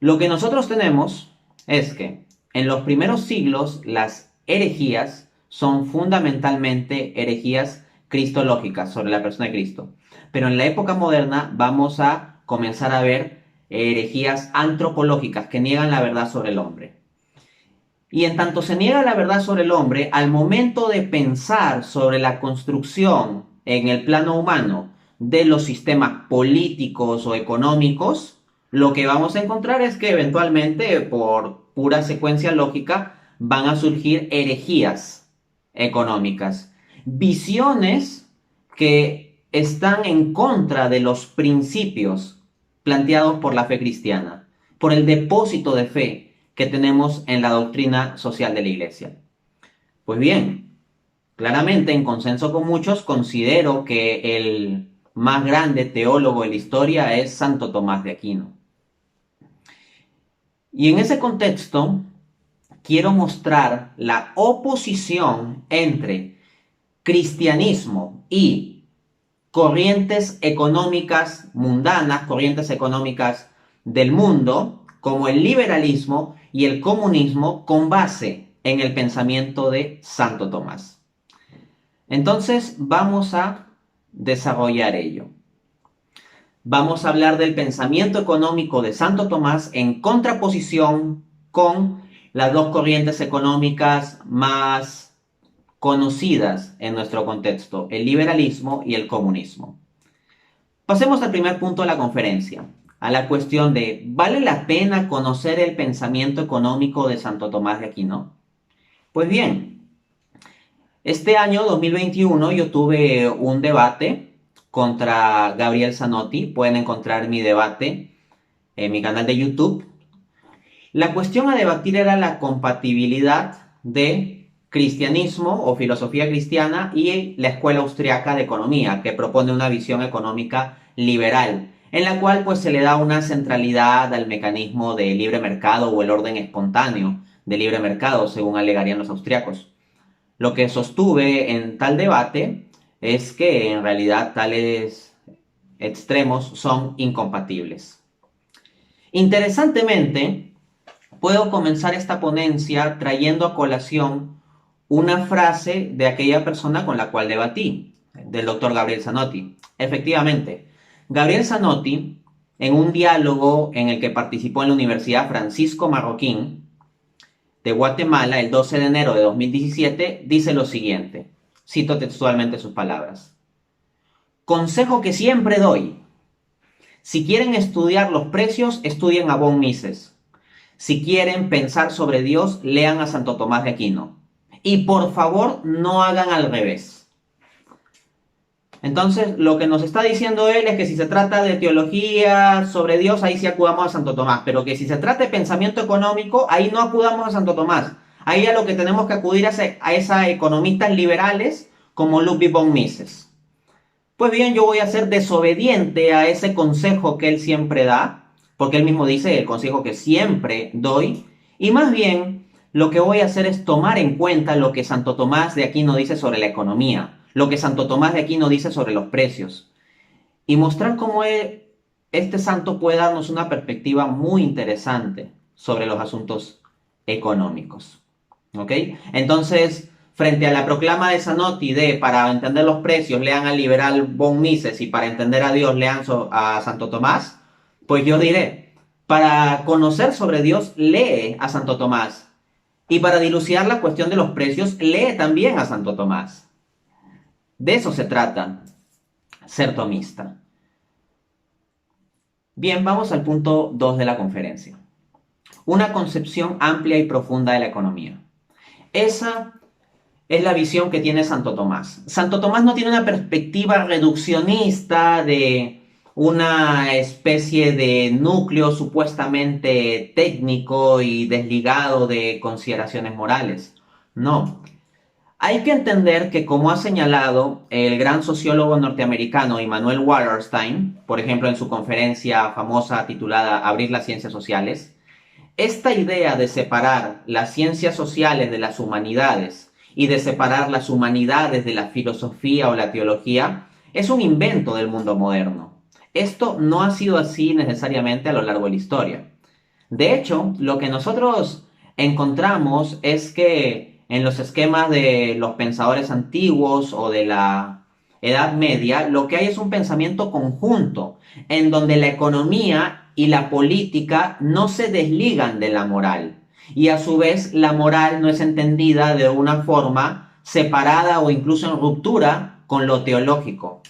Lo que nosotros tenemos es que en los primeros siglos las herejías son fundamentalmente herejías cristológicas sobre la persona de Cristo. Pero en la época moderna vamos a comenzar a ver herejías antropológicas que niegan la verdad sobre el hombre. Y en tanto se niega la verdad sobre el hombre, al momento de pensar sobre la construcción en el plano humano de los sistemas políticos o económicos, lo que vamos a encontrar es que eventualmente, por pura secuencia lógica, van a surgir herejías económicas, visiones que están en contra de los principios planteados por la fe cristiana, por el depósito de fe que tenemos en la doctrina social de la Iglesia. Pues bien, claramente en consenso con muchos considero que el más grande teólogo de la historia es Santo Tomás de Aquino. Y en ese contexto quiero mostrar la oposición entre cristianismo y corrientes económicas mundanas, corrientes económicas del mundo, como el liberalismo y el comunismo, con base en el pensamiento de Santo Tomás. Entonces vamos a desarrollar ello. Vamos a hablar del pensamiento económico de Santo Tomás en contraposición con las dos corrientes económicas más conocidas en nuestro contexto, el liberalismo y el comunismo. Pasemos al primer punto de la conferencia, a la cuestión de ¿vale la pena conocer el pensamiento económico de Santo Tomás de Aquino? Pues bien, este año 2021 yo tuve un debate contra Gabriel Zanotti. Pueden encontrar mi debate en mi canal de YouTube. La cuestión a debatir era la compatibilidad de cristianismo o filosofía cristiana y la escuela austriaca de economía, que propone una visión económica liberal, en la cual pues se le da una centralidad al mecanismo de libre mercado o el orden espontáneo de libre mercado, según alegarían los austriacos. Lo que sostuve en tal debate es que en realidad tales extremos son incompatibles. Interesantemente, puedo comenzar esta ponencia trayendo a colación una frase de aquella persona con la cual debatí, del doctor Gabriel Zanotti. Efectivamente, Gabriel Zanotti, en un diálogo en el que participó en la Universidad Francisco Marroquín de Guatemala el 12 de enero de 2017, dice lo siguiente, cito textualmente sus palabras: consejo que siempre doy: si quieren estudiar los precios, estudien a von Mises. Si quieren pensar sobre Dios, lean a Santo Tomás de Aquino. Y por favor, no hagan al revés. Entonces, lo que nos está diciendo él es que si se trata de teología sobre Dios, ahí sí acudamos a Santo Tomás. Pero que si se trata de pensamiento económico, ahí no acudamos a Santo Tomás. Ahí a lo que tenemos que acudir a esas economistas liberales como Ludwig von Mises. Pues bien, yo voy a ser desobediente a ese consejo que él siempre da, porque él mismo dice el consejo que siempre doy, y más bien lo que voy a hacer es tomar en cuenta lo que Santo Tomás de Aquino dice sobre la economía, lo que Santo Tomás de Aquino dice sobre los precios, y mostrar cómo este santo puede darnos una perspectiva muy interesante sobre los asuntos económicos. ¿Ok? Entonces, frente a la proclama de Zanotti de para entender los precios lean al liberal von Mises y para entender a Dios lean a Santo Tomás, pues yo diré, para conocer sobre Dios lee a Santo Tomás y para dilucidar la cuestión de los precios lee también a Santo Tomás. De eso se trata, ser tomista. Bien, vamos al punto 2 de la conferencia. Una concepción amplia y profunda de la economía. Esa es la visión que tiene Santo Tomás. Santo Tomás no tiene una perspectiva reduccionista de una especie de núcleo supuestamente técnico y desligado de consideraciones morales. No. Hay que entender que, como ha señalado el gran sociólogo norteamericano Immanuel Wallerstein, por ejemplo en su conferencia famosa titulada Abrir las ciencias sociales, esta idea de separar las ciencias sociales de las humanidades y de separar las humanidades de la filosofía o la teología es un invento del mundo moderno. Esto no ha sido así necesariamente a lo largo de la historia. De hecho, lo que nosotros encontramos es que en los esquemas de los pensadores antiguos o de la Edad Media, lo que hay es un pensamiento conjunto, en donde la economía y la política no se desligan de la moral. Y a su vez, la moral no es entendida de una forma separada o incluso en ruptura con lo teológico.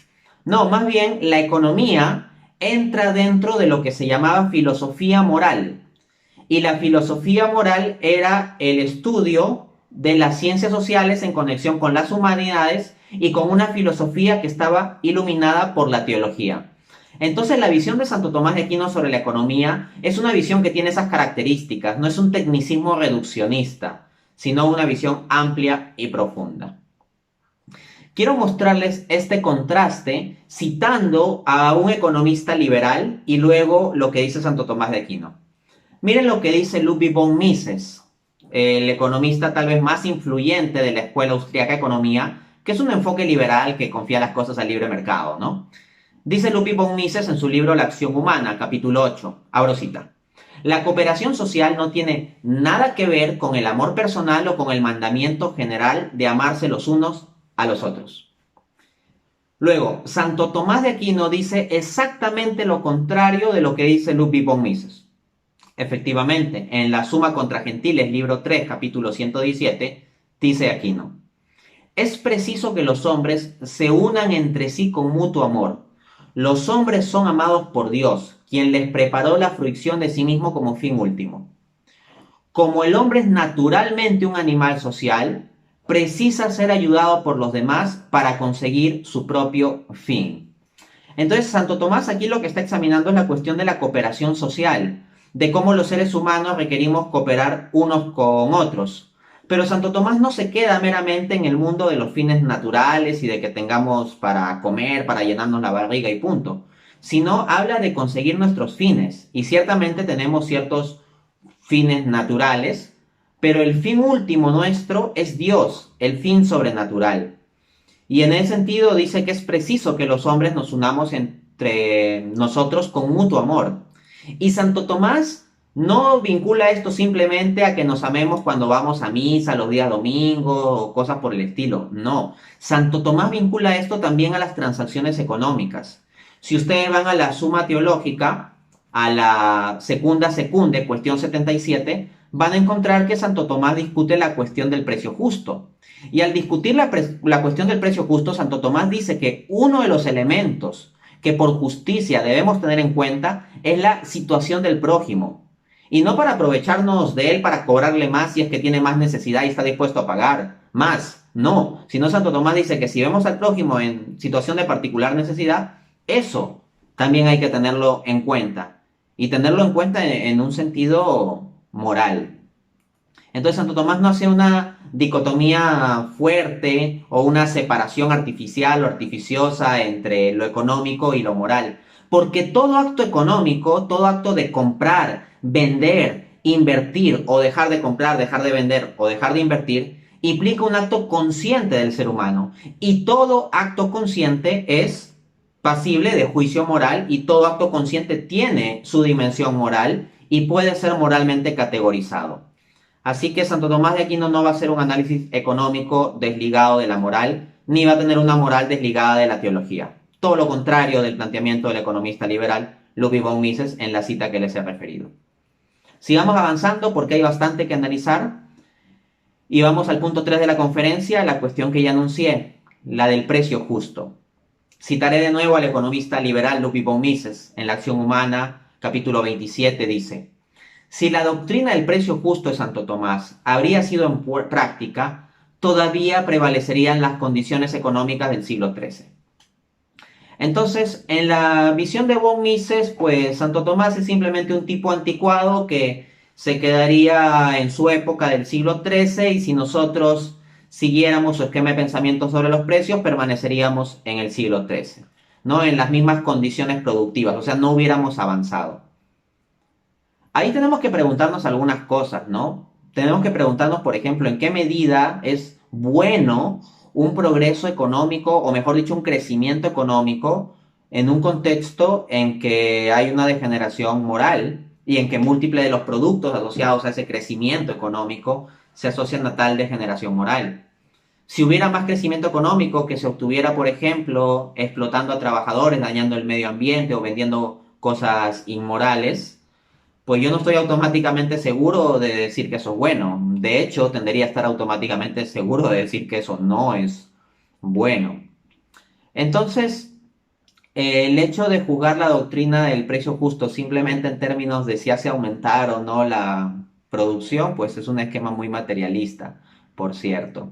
No, más bien la economía entra dentro de lo que se llamaba filosofía moral. Y la filosofía moral era el estudio de las ciencias sociales en conexión con las humanidades y con una filosofía que estaba iluminada por la teología. Entonces la visión de Santo Tomás de Aquino sobre la economía es una visión que tiene esas características, no es un tecnicismo reduccionista, sino una visión amplia y profunda. Quiero mostrarles este contraste citando a un economista liberal y luego lo que dice Santo Tomás de Aquino. Miren lo que dice Ludwig von Mises, el economista tal vez más influyente de la escuela austríaca de economía, que es un enfoque liberal que confía las cosas al libre mercado, ¿no? Dice Ludwig von Mises en su libro La acción humana, capítulo 8, abro cita. La cooperación social no tiene nada que ver con el amor personal o con el mandamiento general de amarse los unos a los otros. Luego, Santo Tomás de Aquino dice exactamente lo contrario de lo que dice Ludwig von Mises. Efectivamente, en la Suma contra Gentiles, libro 3, capítulo 117, dice Aquino, es preciso que los hombres se unan entre sí con mutuo amor. Los hombres son amados por Dios, quien les preparó la fruición de sí mismo como fin último. Como el hombre es naturalmente un animal social, precisa ser ayudado por los demás para conseguir su propio fin. Entonces, Santo Tomás aquí lo que está examinando es la cuestión de la cooperación social, de cómo los seres humanos requerimos cooperar unos con otros. Pero Santo Tomás no se queda meramente en el mundo de los fines naturales y de que tengamos para comer, para llenarnos la barriga y punto, sino habla de conseguir nuestros fines. Y ciertamente tenemos ciertos fines naturales, pero el fin último nuestro es Dios, el fin sobrenatural. Y en ese sentido dice que es preciso que los hombres nos unamos entre nosotros con mutuo amor. Y Santo Tomás no vincula esto simplemente a que nos amemos cuando vamos a misa los días domingos o cosas por el estilo. No, Santo Tomás vincula esto también a las transacciones económicas. Si ustedes van a la Suma Teológica, a la Secunda Secunde, cuestión 77, van a encontrar que Santo Tomás discute la cuestión del precio justo. Y al discutir la cuestión del precio justo, Santo Tomás dice que uno de los elementos que por justicia debemos tener en cuenta es la situación del prójimo. Y no para aprovecharnos de él para cobrarle más si es que tiene más necesidad y está dispuesto a pagar más. No, sino Santo Tomás dice que si vemos al prójimo en situación de particular necesidad, eso también hay que tenerlo en cuenta. Y tenerlo en cuenta en un sentido moral. Entonces Santo Tomás no hace una dicotomía fuerte o una separación artificial o artificiosa entre lo económico y lo moral. Porque todo acto económico, todo acto de comprar, vender, invertir o dejar de comprar, dejar de vender o dejar de invertir, implica un acto consciente del ser humano. Y todo acto consciente es pasible de juicio moral y todo acto consciente tiene su dimensión moral y puede ser moralmente categorizado. Así que Santo Tomás de Aquino no va a hacer un análisis económico desligado de la moral, ni va a tener una moral desligada de la teología. Todo lo contrario del planteamiento del economista liberal Ludwig von Mises en la cita que les he referido. Sigamos avanzando porque hay bastante que analizar. Y vamos al punto 3 de la conferencia, la cuestión que ya anuncié, la del precio justo. Citaré de nuevo al economista liberal Ludwig von Mises en La acción humana, capítulo 27, dice: si la doctrina del precio justo de Santo Tomás habría sido en práctica, todavía prevalecerían las condiciones económicas del siglo XIII. Entonces, en la visión de von Mises, pues Santo Tomás es simplemente un tipo anticuado que se quedaría en su época del siglo XIII y si nosotros siguiéramos su esquema de pensamiento sobre los precios, permaneceríamos en el siglo XIII, ¿no? En las mismas condiciones productivas, o sea, no hubiéramos avanzado. Ahí tenemos que preguntarnos algunas cosas, ¿no? Tenemos que preguntarnos, por ejemplo, en qué medida es bueno un progreso económico, o mejor dicho, un crecimiento económico en un contexto en que hay una degeneración moral. y en que múltiples de los productos asociados a ese crecimiento económico se asocian a tal degeneración moral. Si hubiera más crecimiento económico que se obtuviera, por ejemplo, explotando a trabajadores, dañando el medio ambiente o vendiendo cosas inmorales, pues yo no estoy automáticamente seguro de decir que eso es bueno. De hecho, tendría a estar automáticamente seguro de decir que eso no es bueno. Entonces, el hecho de juzgar la doctrina del precio justo simplemente en términos de si hace aumentar o no la producción, pues es un esquema muy materialista, por cierto.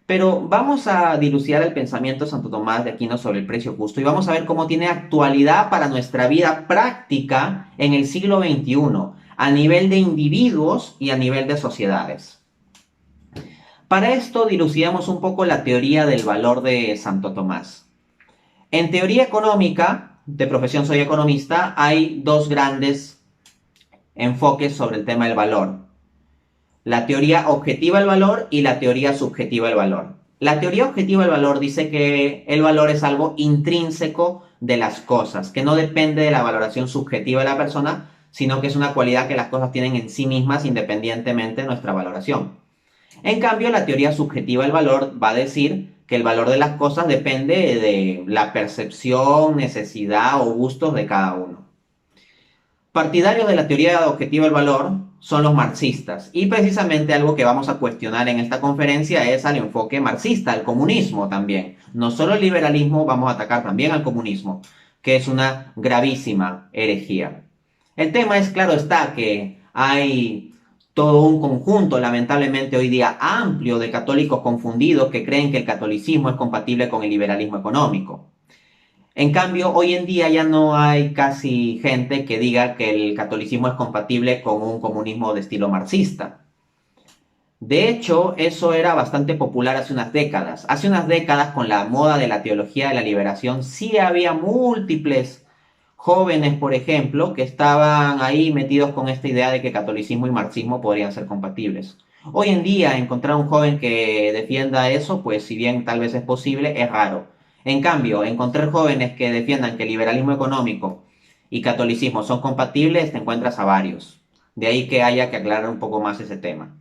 Pero vamos a dilucidar el pensamiento de Santo Tomás de Aquino sobre el precio justo y vamos a ver cómo tiene actualidad para nuestra vida práctica en el siglo XXI, a nivel de individuos y a nivel de sociedades. Para esto dilucidamos un poco la teoría del valor de Santo Tomás. En teoría económica, de profesión soy economista, hay dos grandes enfoques sobre el tema del valor. La teoría objetiva del valor y la teoría subjetiva del valor. La teoría objetiva del valor dice que el valor es algo intrínseco de las cosas, que no depende de la valoración subjetiva de la persona, sino que es una cualidad que las cosas tienen en sí mismas independientemente de nuestra valoración. En cambio, la teoría subjetiva del valor va a decir que el valor de las cosas depende de la percepción, necesidad o gustos de cada uno. Partidarios de la teoría objetiva del valor son los marxistas, y precisamente algo que vamos a cuestionar en esta conferencia es al enfoque marxista, al comunismo también. No solo el liberalismo, vamos a atacar también al comunismo, que es una gravísima herejía. El tema es, claro está, que hay todo un conjunto, lamentablemente hoy día amplio, de católicos confundidos que creen que el catolicismo es compatible con el liberalismo económico. En cambio, hoy en día ya no hay casi gente que diga que el catolicismo es compatible con un comunismo de estilo marxista. De hecho, eso era bastante popular hace unas décadas. Hace unas décadas, con la moda de la teología de la liberación, sí había múltiples jóvenes, por ejemplo, que estaban ahí metidos con esta idea de que catolicismo y marxismo podrían ser compatibles. Hoy en día, encontrar un joven que defienda eso, pues si bien tal vez es posible, es raro. En cambio, encontrar jóvenes que defiendan que el liberalismo económico y catolicismo son compatibles, te encuentras a varios. De ahí que haya que aclarar un poco más ese tema.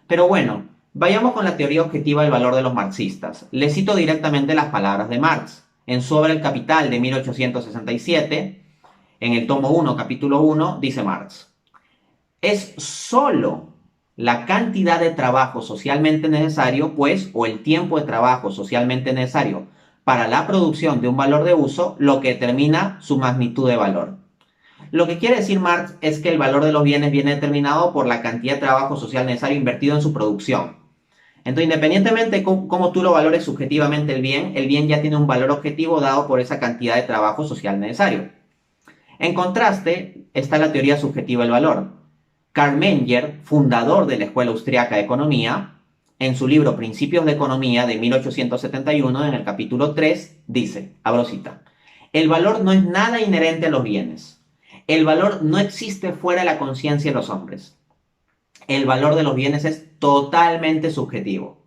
Pero bueno, vayamos con la teoría objetiva del valor de los marxistas. Les cito directamente las palabras de Marx. En su obra El Capital de 1867, en el tomo 1, capítulo 1, dice Marx: es sólo la cantidad de trabajo socialmente necesario, pues, o el tiempo de trabajo socialmente necesario para la producción de un valor de uso, lo que determina su magnitud de valor. Lo que quiere decir Marx es que el valor de los bienes viene determinado por la cantidad de trabajo social necesario invertido en su producción. Entonces, independientemente de cómo tú lo valores subjetivamente el bien ya tiene un valor objetivo dado por esa cantidad de trabajo social necesario. En contraste, está la teoría subjetiva del valor. Karl Menger, fundador de la Escuela Austriaca de Economía, en su libro Principios de Economía de 1871, en el capítulo 3, dice, abro cita: el valor no es nada inherente a los bienes. El valor no existe fuera de la conciencia de los hombres. El valor de los bienes es totalmente subjetivo.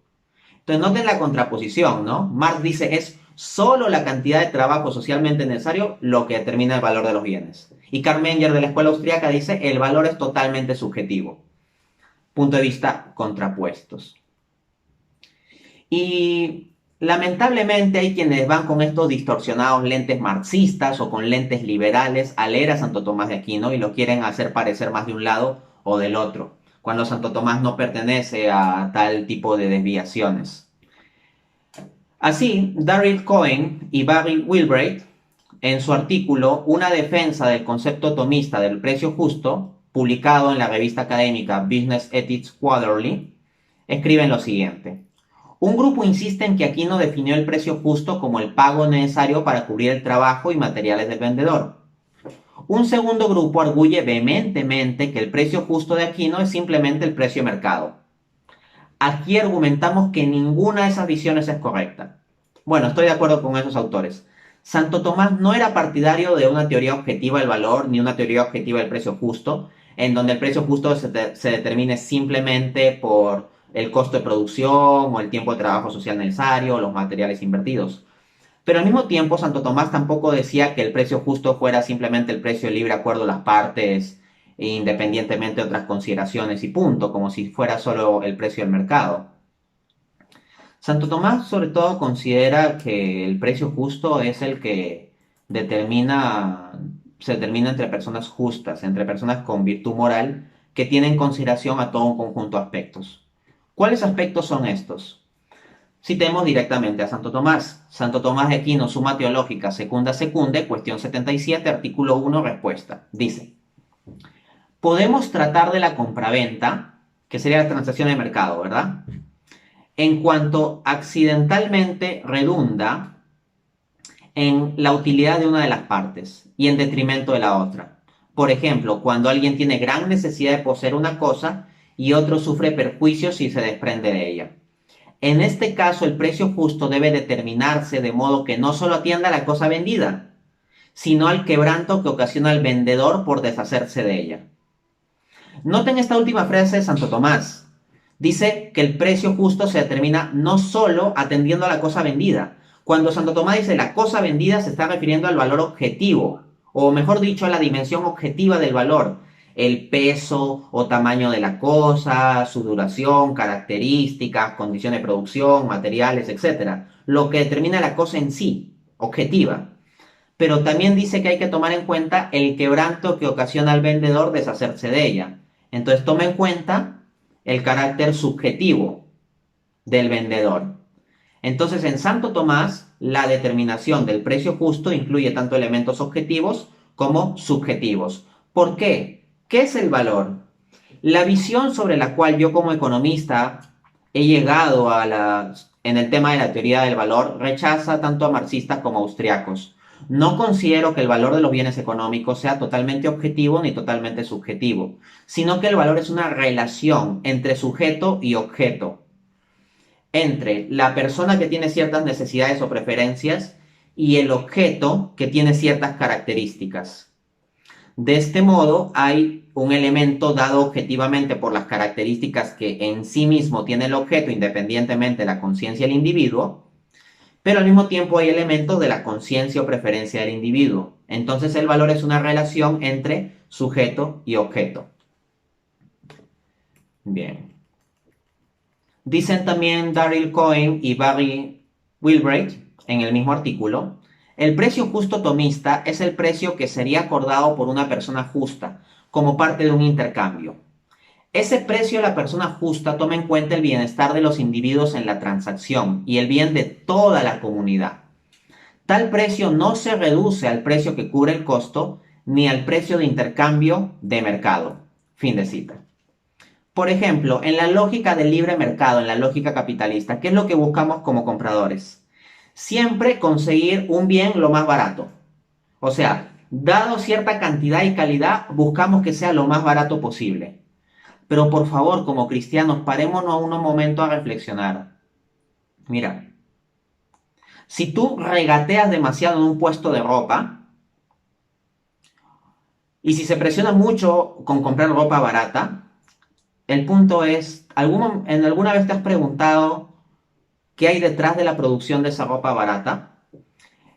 Entonces, noten la contraposición, ¿no? Marx dice es solo la cantidad de trabajo socialmente necesario lo que determina el valor de los bienes. Y Karl Menger de la Escuela Austriaca dice el valor es totalmente subjetivo. Punto de vista contrapuestos. Y lamentablemente hay quienes van con estos distorsionados lentes marxistas o con lentes liberales a leer a Santo Tomás de Aquino y lo quieren hacer parecer más de un lado o del otro, cuando Santo Tomás no pertenece a tal tipo de desviaciones. Así, Daryl Cohen y Barry Wilbright, en su artículo Una defensa del concepto tomista del precio justo, publicado en la revista académica Business Ethics Quarterly, escriben lo siguiente: un grupo insiste en que Aquino definió el precio justo como el pago necesario para cubrir el trabajo y materiales del vendedor. Un segundo grupo arguye vehementemente que el precio justo de Aquino es simplemente el precio de mercado. Aquí argumentamos que ninguna de esas visiones es correcta. Bueno, estoy de acuerdo con esos autores. Santo Tomás no era partidario de una teoría objetiva del valor ni una teoría objetiva del precio justo, en donde el precio justo se determine simplemente por el costo de producción o el tiempo de trabajo social necesario o los materiales invertidos. Pero al mismo tiempo, Santo Tomás tampoco decía que el precio justo fuera simplemente el precio de libre acuerdo de las partes independientemente de otras consideraciones y punto, como si fuera solo el precio del mercado. Santo Tomás sobre todo considera que el precio justo es el que determina, se determina entre personas justas, entre personas con virtud moral que tienen consideración a todo un conjunto de aspectos. ¿Cuáles aspectos son estos? Citemos directamente a Santo Tomás. Santo Tomás de Aquino, Suma Teológica, Secunda Secunde, cuestión 77, artículo 1, respuesta. Dice, podemos tratar de la compraventa, que sería la transacción de mercado, ¿verdad? En cuanto accidentalmente redunda en la utilidad de una de las partes y en detrimento de la otra. Por ejemplo, cuando alguien tiene gran necesidad de poseer una cosa y otro sufre perjuicios si se desprende de ella. En este caso, el precio justo debe determinarse de modo que no solo atienda a la cosa vendida, sino al quebranto que ocasiona el vendedor por deshacerse de ella. Noten esta última frase de Santo Tomás. Dice que el precio justo se determina no solo atendiendo a la cosa vendida. Cuando Santo Tomás dice la cosa vendida se está refiriendo al valor objetivo, o mejor dicho, a la dimensión objetiva del valor. El peso o tamaño de la cosa, su duración, características, condiciones de producción, materiales, etc. Lo que determina la cosa en sí, objetiva. Pero también dice que hay que tomar en cuenta el quebranto que ocasiona al vendedor deshacerse de ella. Entonces toma en cuenta el carácter subjetivo del vendedor. Entonces en Santo Tomás la determinación del precio justo incluye tanto elementos objetivos como subjetivos. ¿Por qué? ¿Qué es el valor? La visión sobre la cual yo como economista he llegado en el tema de la teoría del valor rechaza tanto a marxistas como a austriacos. No considero que el valor de los bienes económicos sea totalmente objetivo ni totalmente subjetivo, sino que el valor es una relación entre sujeto y objeto, entre la persona que tiene ciertas necesidades o preferencias y el objeto que tiene ciertas características. De este modo, hay un elemento dado objetivamente por las características que en sí mismo tiene el objeto, independientemente de la conciencia del individuo, pero al mismo tiempo hay elementos de la conciencia o preferencia del individuo. Entonces el valor es una relación entre sujeto y objeto. Bien. Dicen también Daryl Cohen y Barry Wilbright en el mismo artículo, el precio justo tomista es el precio que sería acordado por una persona justa como parte de un intercambio. Ese precio de la persona justa toma en cuenta el bienestar de los individuos en la transacción y el bien de toda la comunidad. Tal precio no se reduce al precio que cubre el costo ni al precio de intercambio de mercado. Fin de cita. Por ejemplo, en la lógica del libre mercado, en la lógica capitalista, ¿qué es lo que buscamos como compradores? Siempre conseguir un bien lo más barato. O sea, dado cierta cantidad y calidad, buscamos que sea lo más barato posible. Pero por favor, como cristianos, parémonos unos momentos a reflexionar. Mira, si tú regateas demasiado en un puesto de ropa, y si se presiona mucho con comprar ropa barata, el punto es, ¿en alguna vez te has preguntado qué hay detrás de la producción de esa ropa barata?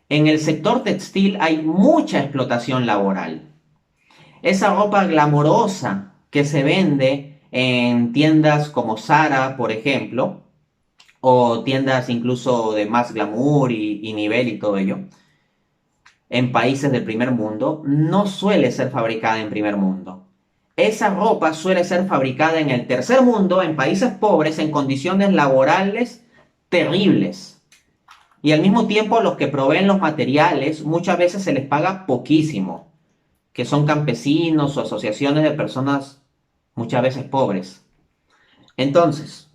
En el sector textil hay mucha explotación laboral. Esa ropa glamorosa que se vende en tiendas como Zara, por ejemplo, o tiendas incluso de más glamour y nivel y todo ello, en países del primer mundo, no suele ser fabricada en primer mundo. Esa ropa suele ser fabricada en el tercer mundo, en países pobres, en condiciones laborales terribles. Y al mismo tiempo los que proveen los materiales muchas veces se les paga poquísimo, que son campesinos o asociaciones de personas muchas veces pobres. Entonces,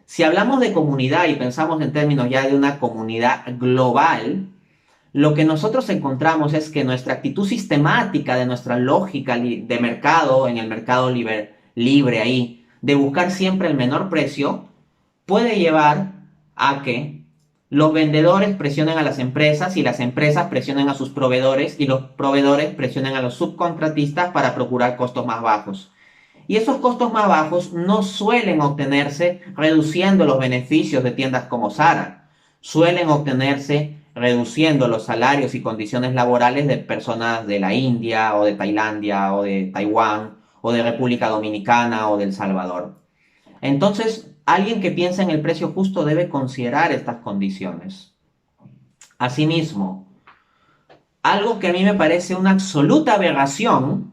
si hablamos de comunidad y pensamos en términos ya de una comunidad global, lo que nosotros encontramos es que nuestra actitud sistemática de nuestra lógica de mercado, en el mercado libre ahí, de buscar siempre el menor precio, puede llevar a que los vendedores presionen a las empresas y las empresas presionen a sus proveedores y los proveedores presionen a los subcontratistas para procurar costos más bajos. Y esos costos más bajos no suelen obtenerse reduciendo los beneficios de tiendas como Zara, suelen obtenerse reduciendo los salarios y condiciones laborales de personas de la India o de Tailandia o de Taiwán o de República Dominicana o de El Salvador. Entonces, alguien que piensa en el precio justo debe considerar estas condiciones. Asimismo, algo que a mí me parece una absoluta aberración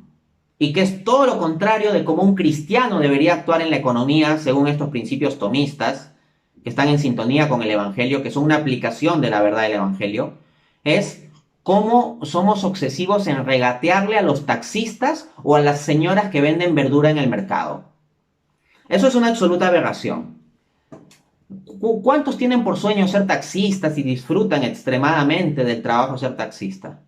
y que es todo lo contrario de cómo un cristiano debería actuar en la economía según estos principios tomistas, que están en sintonía con el Evangelio, que son una aplicación de la verdad del Evangelio, es cómo somos obsesivos en regatearle a los taxistas o a las señoras que venden verdura en el mercado. Eso es una absoluta aberración. ¿Cuántos tienen por sueño ser taxistas y disfrutan extremadamente del trabajo de ser taxista?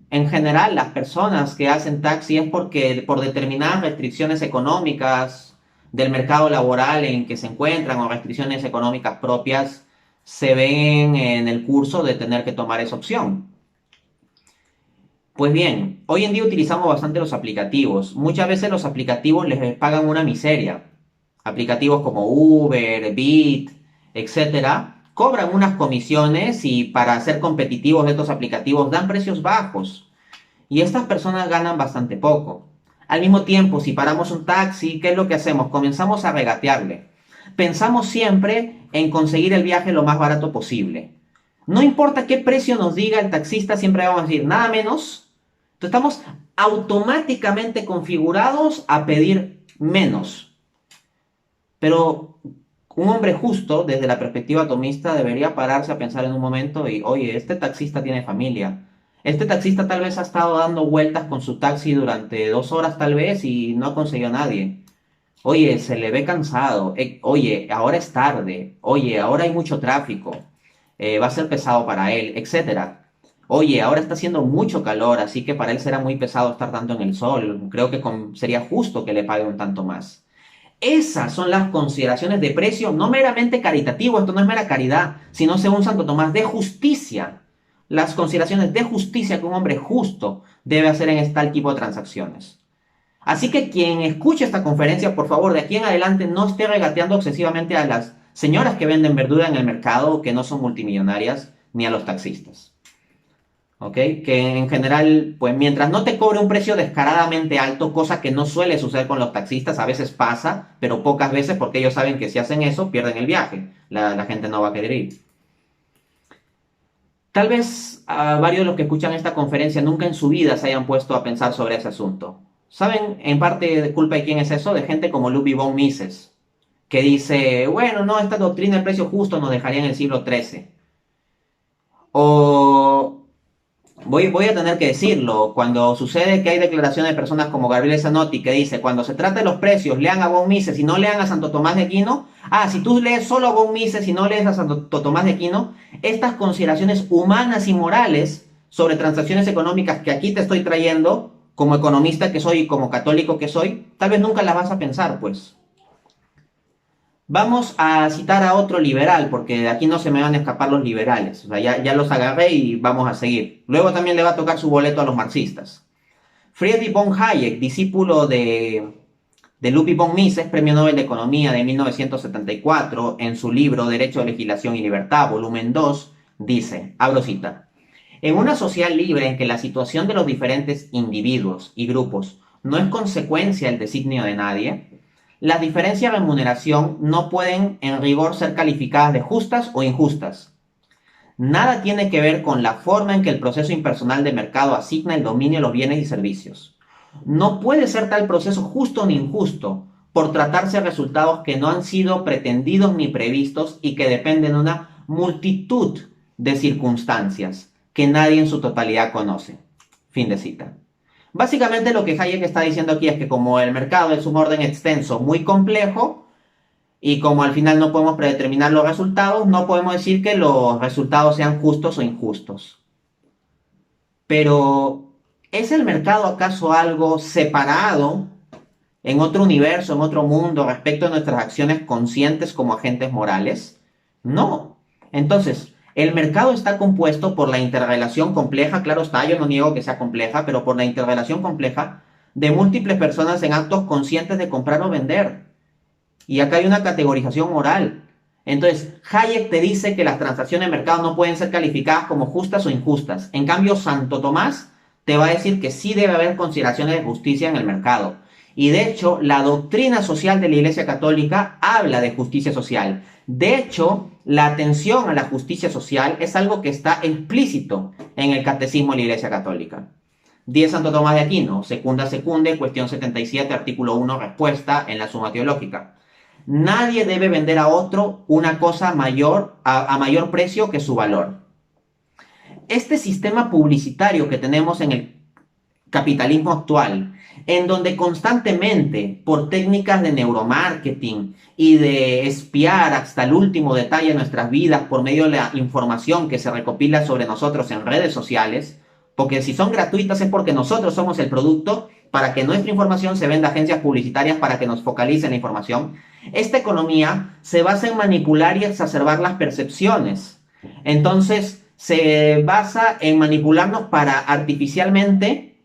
En general, las personas que hacen taxi es porque por determinadas restricciones económicas del mercado laboral en que se encuentran o restricciones económicas propias, se ven en el curso de tener que tomar esa opción. Pues bien, hoy en día utilizamos bastante los aplicativos. Muchas veces los aplicativos les pagan una miseria. Aplicativos como Uber, Bit, etcétera, cobran unas comisiones y para ser competitivos estos aplicativos dan precios bajos. Y estas personas ganan bastante poco. Al mismo tiempo, si paramos un taxi, ¿qué es lo que hacemos? Comenzamos a regatearle. Pensamos siempre en conseguir el viaje lo más barato posible. No importa qué precio nos diga el taxista, siempre vamos a decir nada menos. Entonces estamos automáticamente configurados a pedir menos. Pero un hombre justo, desde la perspectiva atomista, debería pararse a pensar en un momento y, oye, este taxista tiene familia. Este taxista tal vez ha estado dando vueltas con su taxi durante 2 horas tal vez y no ha conseguido a nadie. Oye, se le ve cansado. Oye, ahora es tarde. Oye, ahora hay mucho tráfico. Va a ser pesado para él, etcétera. Oye, ahora está haciendo mucho calor, así que para él será muy pesado estar tanto en el sol. Creo que sería justo que le pague un tanto más. Esas son las consideraciones de precio, no meramente caritativo, esto no es mera caridad, sino según Santo Tomás, de justicia. Las consideraciones de justicia que un hombre justo debe hacer en este tal tipo de transacciones. Así que quien escuche esta conferencia, por favor, de aquí en adelante no esté regateando excesivamente a las señoras que venden verdura en el mercado, que no son multimillonarias, ni a los taxistas. ¿Ok? Que en general, pues mientras no te cobre un precio descaradamente alto, cosa que no suele suceder con los taxistas, a veces pasa, pero pocas veces porque ellos saben que si hacen eso, pierden el viaje. La gente no va a querer ir. Tal vez varios de los que escuchan esta conferencia nunca en su vida se hayan puesto a pensar sobre ese asunto. ¿Saben en parte de culpa de quién es eso? De gente como Ludwig von Mises, que dice, bueno, no, esta doctrina del precio justo nos dejaría en el siglo XIII. O voy a tener que decirlo, cuando sucede que hay declaraciones de personas como Gabriele Zanotti que dice, cuando se trata de los precios, lean a von Mises y no lean a Santo Tomás de Aquino. Si tú lees solo a von Mises y no lees a Santo Tomás de Aquino, estas consideraciones humanas y morales sobre transacciones económicas que aquí te estoy trayendo, como economista que soy y como católico que soy, tal vez nunca las vas a pensar, pues. Vamos a citar a otro liberal, porque de aquí no se me van a escapar los liberales. O sea, ya los agarré y vamos a seguir. Luego también le va a tocar su boleto a los marxistas. Friedrich von Hayek, discípulo de Ludwig von Mises, Premio Nobel de Economía de 1974, en su libro Derecho, Legislación y Libertad, volumen 2, dice, abro cita, en una sociedad libre en que la situación de los diferentes individuos y grupos no es consecuencia del designio de nadie, las diferencias de remuneración no pueden en rigor ser calificadas de justas o injustas. Nada tiene que ver con la forma en que el proceso impersonal de mercado asigna el dominio de los bienes y servicios. No puede ser tal proceso justo ni injusto por tratarse de resultados que no han sido pretendidos ni previstos y que dependen de una multitud de circunstancias que nadie en su totalidad conoce. Fin de cita. Básicamente lo que Hayek está diciendo aquí es que como el mercado es un orden extenso muy complejo y como al final no podemos predeterminar los resultados, no podemos decir que los resultados sean justos o injustos. Pero ¿es el mercado acaso algo separado en otro universo, en otro mundo respecto a nuestras acciones conscientes como agentes morales? No. Entonces, el mercado está compuesto por la interrelación compleja, claro está, yo no niego que sea compleja, pero por la interrelación compleja de múltiples personas en actos conscientes de comprar o vender. Y acá hay una categorización moral. Entonces, Hayek te dice que las transacciones de mercado no pueden ser calificadas como justas o injustas. En cambio, Santo Tomás te va a decir que sí debe haber consideraciones de justicia en el mercado. Y de hecho, la doctrina social de la Iglesia Católica habla de justicia social. De hecho, la atención a la justicia social es algo que está explícito en el Catecismo de la Iglesia Católica. 10 Santo Tomás de Aquino, secunda secunde, cuestión 77, artículo 1, respuesta en la Suma Teológica. Nadie debe vender a otro una cosa mayor a mayor precio que su valor. Este sistema publicitario que tenemos en el capitalismo actual, en donde constantemente, por técnicas de neuromarketing y de espiar hasta el último detalle de nuestras vidas por medio de la información que se recopila sobre nosotros en redes sociales, porque si son gratuitas es porque nosotros somos el producto para que nuestra información se venda a agencias publicitarias para que nos focalicen la información. Esta economía se basa en manipular y exacerbar las percepciones. Entonces, se basa en manipularnos para artificialmente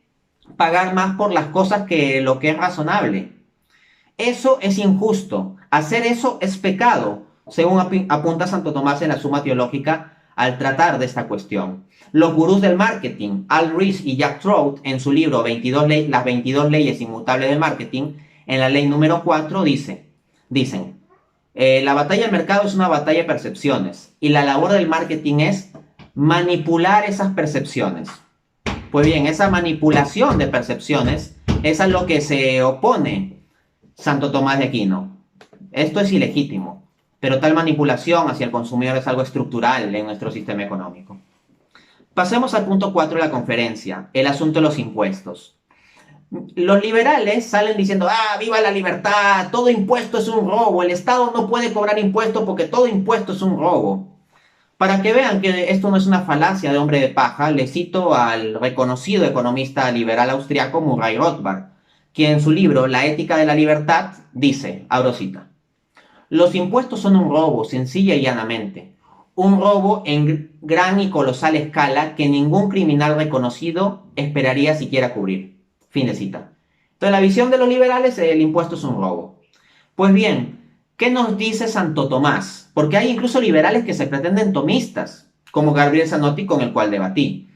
pagar más por las cosas que lo que es razonable. Eso es injusto. Hacer eso es pecado, según apunta Santo Tomás en la Suma Teológica al tratar de esta cuestión. Los gurús del marketing, Al Ries y Jack Trout, en su libro Las 22 leyes inmutables del marketing, en la ley número 4 dicen, la batalla del mercado es una batalla de percepciones y la labor del marketing es manipular esas percepciones. Pues bien, esa manipulación de percepciones es a lo que se opone Santo Tomás de Aquino. Esto es ilegítimo, pero tal manipulación hacia el consumidor es algo estructural en nuestro sistema económico. Pasemos al punto 4 de la conferencia, el asunto de los impuestos. Los liberales salen diciendo, viva la libertad, todo impuesto es un robo, el Estado no puede cobrar impuestos porque todo impuesto es un robo. Para que vean que esto no es una falacia de hombre de paja, le cito al reconocido economista liberal austriaco Murray Rothbard, quien en su libro La ética de la libertad dice, abro cita, los impuestos son un robo, sencilla y llanamente, un robo en gran y colosal escala que ningún criminal reconocido esperaría siquiera cubrir. Fin de cita. Entonces, la visión de los liberales, el impuesto es un robo. Pues bien, ¿qué nos dice Santo Tomás? Porque hay incluso liberales que se pretenden tomistas, como Gabriel Zanotti, con el cual debatí.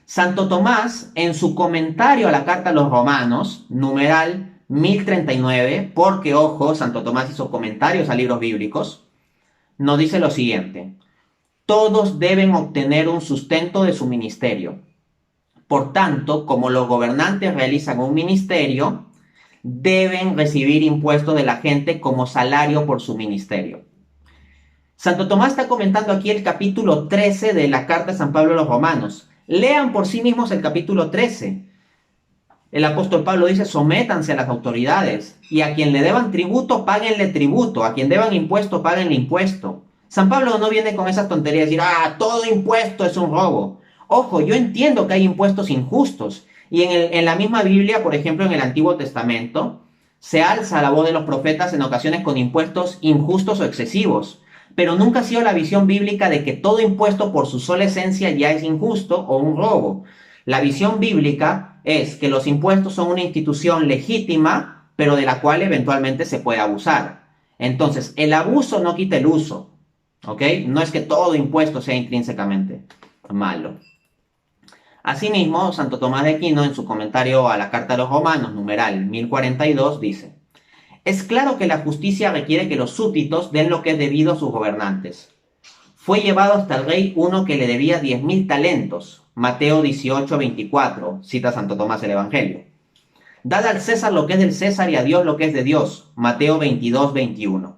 Santo Tomás, en su comentario a la carta a los romanos, numeral 1039, porque, ojo, Santo Tomás hizo comentarios a libros bíblicos, nos dice lo siguiente: todos deben obtener un sustento de su ministerio. Por tanto, como los gobernantes realizan un ministerio, deben recibir impuestos de la gente como salario por su ministerio. Santo Tomás está comentando aquí el capítulo 13 de la carta de San Pablo a los Romanos. Lean por sí mismos el capítulo 13. El apóstol Pablo dice, sométanse a las autoridades, y a quien le deban tributo, páguenle tributo, a quien deban impuesto, páguenle impuesto. San Pablo no viene con esas tonterías de decir, todo impuesto es un robo. Ojo, yo entiendo que hay impuestos injustos, y en la misma Biblia, por ejemplo, en el Antiguo Testamento, se alza la voz de los profetas en ocasiones con impuestos injustos o excesivos, pero nunca ha sido la visión bíblica de que todo impuesto por su sola esencia ya es injusto o un robo. La visión bíblica es que los impuestos son una institución legítima, pero de la cual eventualmente se puede abusar. Entonces, el abuso no quita el uso, ¿ok? No es que todo impuesto sea intrínsecamente malo. Asimismo, Santo Tomás de Aquino, en su comentario a la Carta a los Romanos, numeral 1042, dice, es claro que la justicia requiere que los súbditos den lo que es debido a sus gobernantes. Fue llevado hasta el rey uno que le debía 10.000 talentos, Mateo 18:24, cita Santo Tomás el Evangelio. Dad al César lo que es del César y a Dios lo que es de Dios, Mateo 22:21.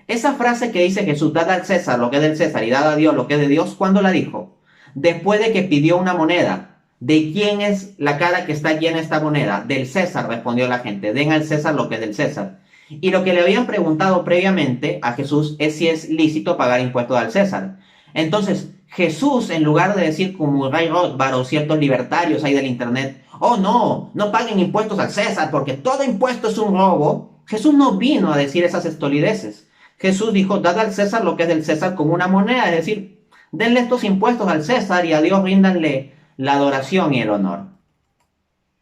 Esa frase que dice Jesús, dad al César lo que es del César y dad a Dios lo que es de Dios, ¿cuándo la dijo? Después de que pidió una moneda. ¿De quién es la cara que está llena esta moneda? Del César, respondió la gente. Den al César lo que es del César. Y lo que le habían preguntado previamente a Jesús es si es lícito pagar impuestos al César. Entonces, Jesús, en lugar de decir como Ray Rothbard o ciertos libertarios ahí del internet, no paguen impuestos al César porque todo impuesto es un robo, Jesús no vino a decir esas estolideces. Jesús dijo, dad al César lo que es del César con una moneda, es decir, denle estos impuestos al César y a Dios ríndanle la adoración y el honor.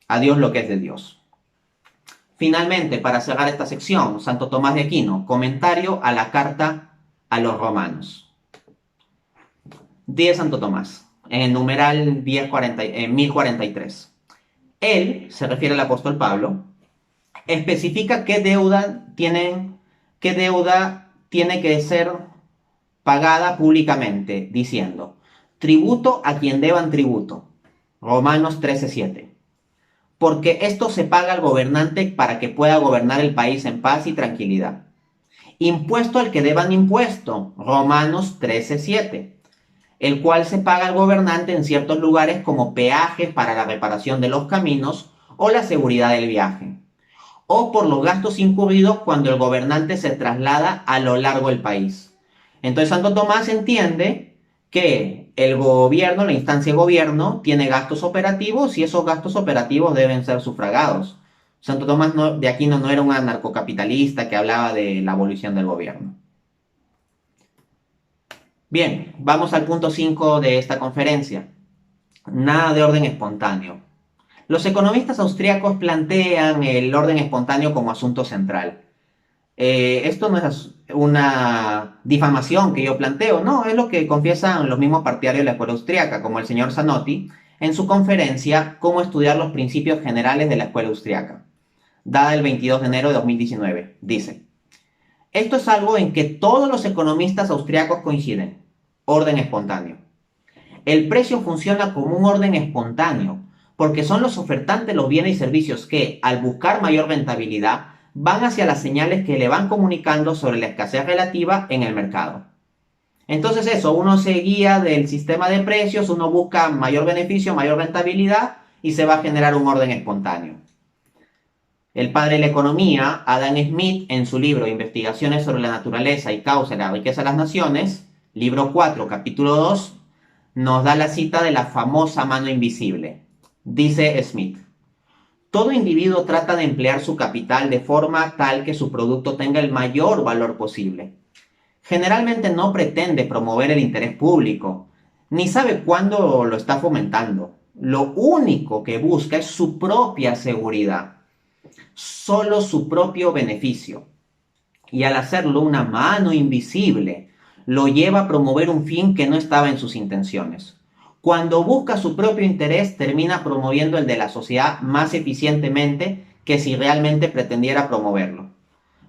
A Dios lo que es de Dios. Finalmente, para cerrar esta sección, Santo Tomás de Aquino, comentario a la carta a los romanos. 10 Santo Tomás. en el numeral 1043. Él, se refiere al apóstol Pablo, especifica qué deuda tiene que ser pagada públicamente, diciendo, tributo a quien deban tributo. Romanos 13:7. Porque esto se paga al gobernante para que pueda gobernar el país en paz y tranquilidad. Impuesto al que deban impuesto. Romanos 13:7. El cual se paga al gobernante en ciertos lugares como peajes para la reparación de los caminos o la seguridad del viaje, o por los gastos incurridos cuando el gobernante se traslada a lo largo del país. Entonces Santo Tomás entiende que el gobierno, la instancia de gobierno, tiene gastos operativos y esos gastos operativos deben ser sufragados. Santo Tomás de Aquino no era un anarcocapitalista que hablaba de la abolición del gobierno. Bien, vamos al punto 5 de esta conferencia. Nada de orden espontáneo. Los economistas austríacos plantean el orden espontáneo como asunto central. Esto no es una difamación que yo planteo, no, es lo que confiesan los mismos partidarios de la escuela austríaca, como el señor Zanotti, en su conferencia Cómo estudiar los principios generales de la escuela austríaca, dada el 22 de enero de 2019. Dice, esto es algo en que todos los economistas austríacos coinciden, orden espontáneo. El precio funciona como un orden espontáneo, porque son los ofertantes los bienes y servicios que, al buscar mayor rentabilidad, van hacia las señales que le van comunicando sobre la escasez relativa en el mercado. Entonces eso, uno se guía del sistema de precios, uno busca mayor beneficio, mayor rentabilidad y se va a generar un orden espontáneo. El padre de la economía, Adam Smith, en su libro Investigaciones sobre la naturaleza y causa de la riqueza de las naciones, libro 4, capítulo 2, nos da la cita de la famosa mano invisible. Dice Smith, todo individuo trata de emplear su capital de forma tal que su producto tenga el mayor valor posible. Generalmente no pretende promover el interés público, ni sabe cuándo lo está fomentando. Lo único que busca es su propia seguridad, solo su propio beneficio. Y al hacerlo una mano invisible, lo lleva a promover un fin que no estaba en sus intenciones. Cuando busca su propio interés, termina promoviendo el de la sociedad más eficientemente que si realmente pretendiera promoverlo.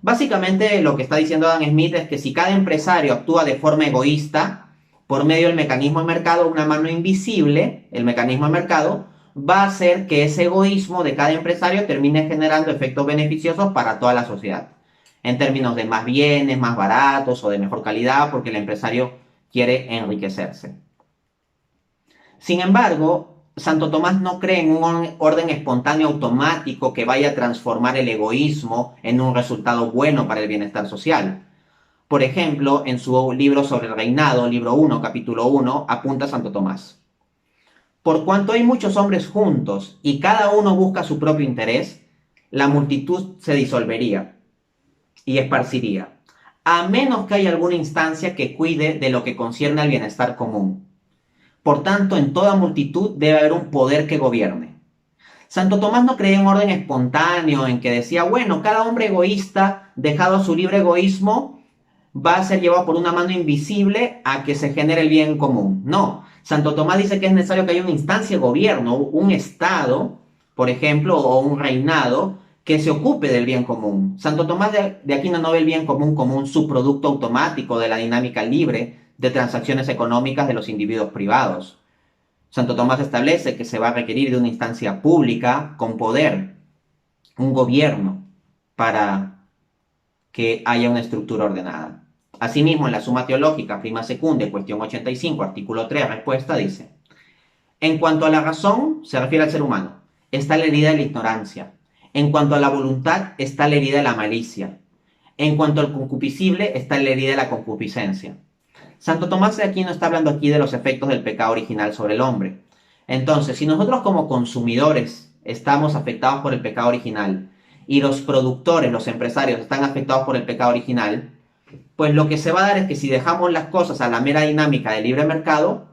Básicamente lo que está diciendo Adam Smith es que si cada empresario actúa de forma egoísta, por medio del mecanismo de mercado, una mano invisible, el mecanismo de mercado, va a hacer que ese egoísmo de cada empresario termine generando efectos beneficiosos para toda la sociedad, en términos de más bienes, más baratos o de mejor calidad, porque el empresario quiere enriquecerse. Sin embargo, Santo Tomás no cree en un orden espontáneo automático que vaya a transformar el egoísmo en un resultado bueno para el bienestar social. Por ejemplo, en su libro sobre el reinado, libro 1, capítulo 1, apunta Santo Tomás. Por cuanto hay muchos hombres juntos y cada uno busca su propio interés, la multitud se disolvería y esparciría, a menos que haya alguna instancia que cuide de lo que concierne al bienestar común. Por tanto, en toda multitud debe haber un poder que gobierne. Santo Tomás no creía en un orden espontáneo en que decía, bueno, cada hombre egoísta, dejado a su libre egoísmo, va a ser llevado por una mano invisible a que se genere el bien común. No, Santo Tomás dice que es necesario que haya una instancia de gobierno, un Estado, por ejemplo, o un reinado, que se ocupe del bien común. Santo Tomás de Aquino no ve el bien común como un subproducto automático de la dinámica libre de transacciones económicas de los individuos privados. Santo Tomás establece que se va a requerir de una instancia pública con poder, un gobierno, para que haya una estructura ordenada. Asimismo, en la Suma Teológica, prima secunde, cuestión 85, artículo 3, respuesta dice, en cuanto a la razón, se refiere al ser humano, está la herida de la ignorancia. En cuanto a la voluntad, está la herida de la malicia. En cuanto al concupiscible, está la herida de la concupiscencia. Santo Tomás de Aquino está hablando aquí de los efectos del pecado original sobre el hombre. Entonces, si nosotros como consumidores estamos afectados por el pecado original y los productores, los empresarios están afectados por el pecado original, pues lo que se va a dar es que si dejamos las cosas a la mera dinámica del libre mercado,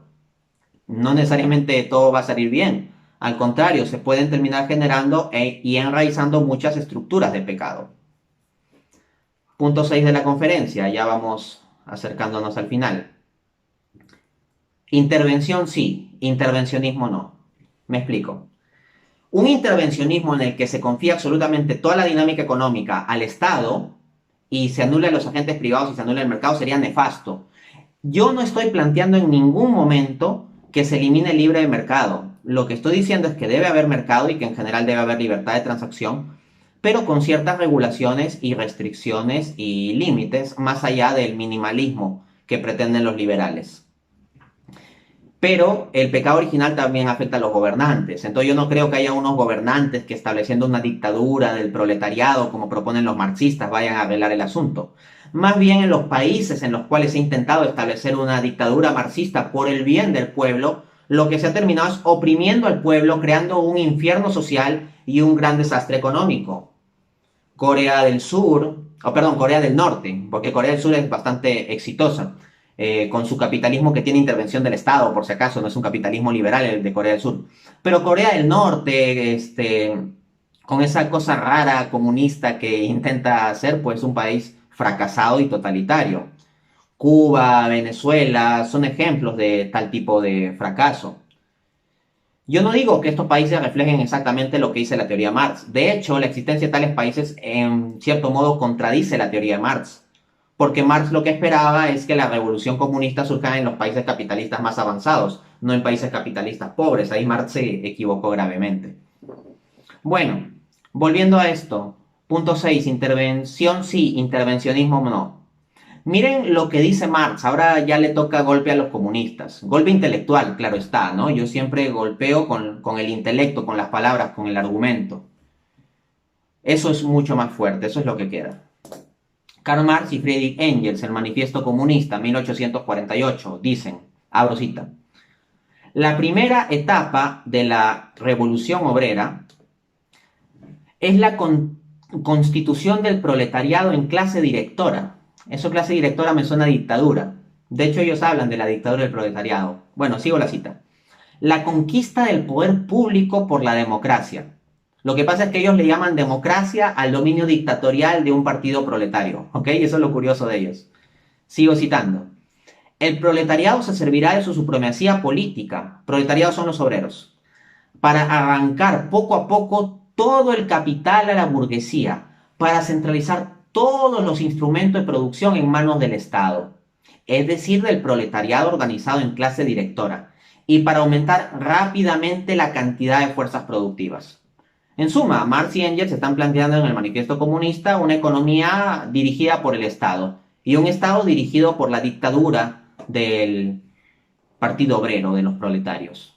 no necesariamente todo va a salir bien. Al contrario, se pueden terminar generando y enraizando muchas estructuras de pecado. Punto 6 de la conferencia, ya vamos acercándonos al final. Intervención sí, intervencionismo no. Me explico. Un intervencionismo en el que se confía absolutamente toda la dinámica económica al Estado y se anulan los agentes privados y se anula el mercado sería nefasto. Yo no estoy planteando en ningún momento que se elimine el libre mercado. Lo que estoy diciendo es que debe haber mercado y que en general debe haber libertad de transacción, pero con ciertas regulaciones y restricciones y límites más allá del minimalismo que pretenden los liberales. Pero el pecado original también afecta a los gobernantes. Entonces yo no creo que haya unos gobernantes que estableciendo una dictadura del proletariado, como proponen los marxistas, vayan a arreglar el asunto. Más bien en los países en los cuales se ha intentado establecer una dictadura marxista por el bien del pueblo, lo que se ha terminado es oprimiendo al pueblo, creando un infierno social y un gran desastre económico. Corea del Sur, o perdón, Corea del Norte, porque Corea del Sur es bastante exitosa, con su capitalismo que tiene intervención del Estado, por si acaso, no es un capitalismo liberal el de Corea del Sur. Pero Corea del Norte, con esa cosa rara comunista que intenta hacer, pues un país fracasado y totalitario. Cuba, Venezuela, son ejemplos de tal tipo de fracaso. Yo no digo que estos países reflejen exactamente lo que dice la teoría Marx. De hecho, la existencia de tales países en cierto modo contradice la teoría de Marx. Porque Marx lo que esperaba es que la revolución comunista surja en los países capitalistas más avanzados, no en países capitalistas pobres. Ahí Marx se equivocó gravemente. Bueno, volviendo a esto. Punto 6. Intervención sí, intervencionismo no. Miren lo que dice Marx, ahora ya le toca golpe a los comunistas. Golpe intelectual, claro está, ¿no? Yo siempre golpeo con el intelecto, con las palabras, con el argumento. Eso es mucho más fuerte, eso es lo que queda. Karl Marx y Friedrich Engels, el Manifiesto Comunista, 1848, dicen, abro cita, la primera etapa de la revolución obrera es la constitución del proletariado en clase directora. Eso clase directora me suena a dictadura. De hecho, ellos hablan de la dictadura del proletariado. Bueno, sigo la cita. La conquista del poder público por la democracia. Lo que pasa es que ellos le llaman democracia al dominio dictatorial de un partido proletario. ¿Ok? Eso es lo curioso de ellos. Sigo citando. El proletariado se servirá de su supremacía política. Proletariados son los obreros. Para arrancar poco a poco todo el capital a la burguesía. Para centralizar todos los instrumentos de producción en manos del Estado, es decir, del proletariado organizado en clase directora, y para aumentar rápidamente la cantidad de fuerzas productivas. En suma, Marx y Engels están planteando en el Manifiesto Comunista una economía dirigida por el Estado y un Estado dirigido por la dictadura del Partido Obrero, de los proletarios.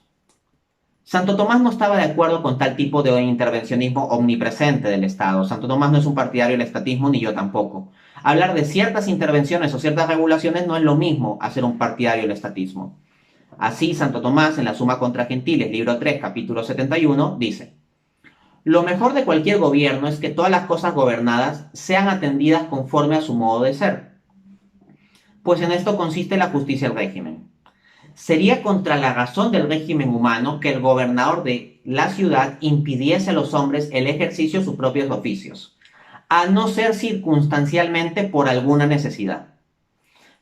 Santo Tomás no estaba de acuerdo con tal tipo de intervencionismo omnipresente del Estado. Santo Tomás no es un partidario del estatismo, ni yo tampoco. Hablar de ciertas intervenciones o ciertas regulaciones no es lo mismo a ser un partidario del estatismo. Así, Santo Tomás, en la Suma contra Gentiles, libro 3, capítulo 71, dice, lo mejor de cualquier gobierno es que todas las cosas gobernadas sean atendidas conforme a su modo de ser. Pues en esto consiste la justicia del régimen. Sería contra la razón del régimen humano que el gobernador de la ciudad impidiese a los hombres el ejercicio de sus propios oficios, a no ser circunstancialmente por alguna necesidad.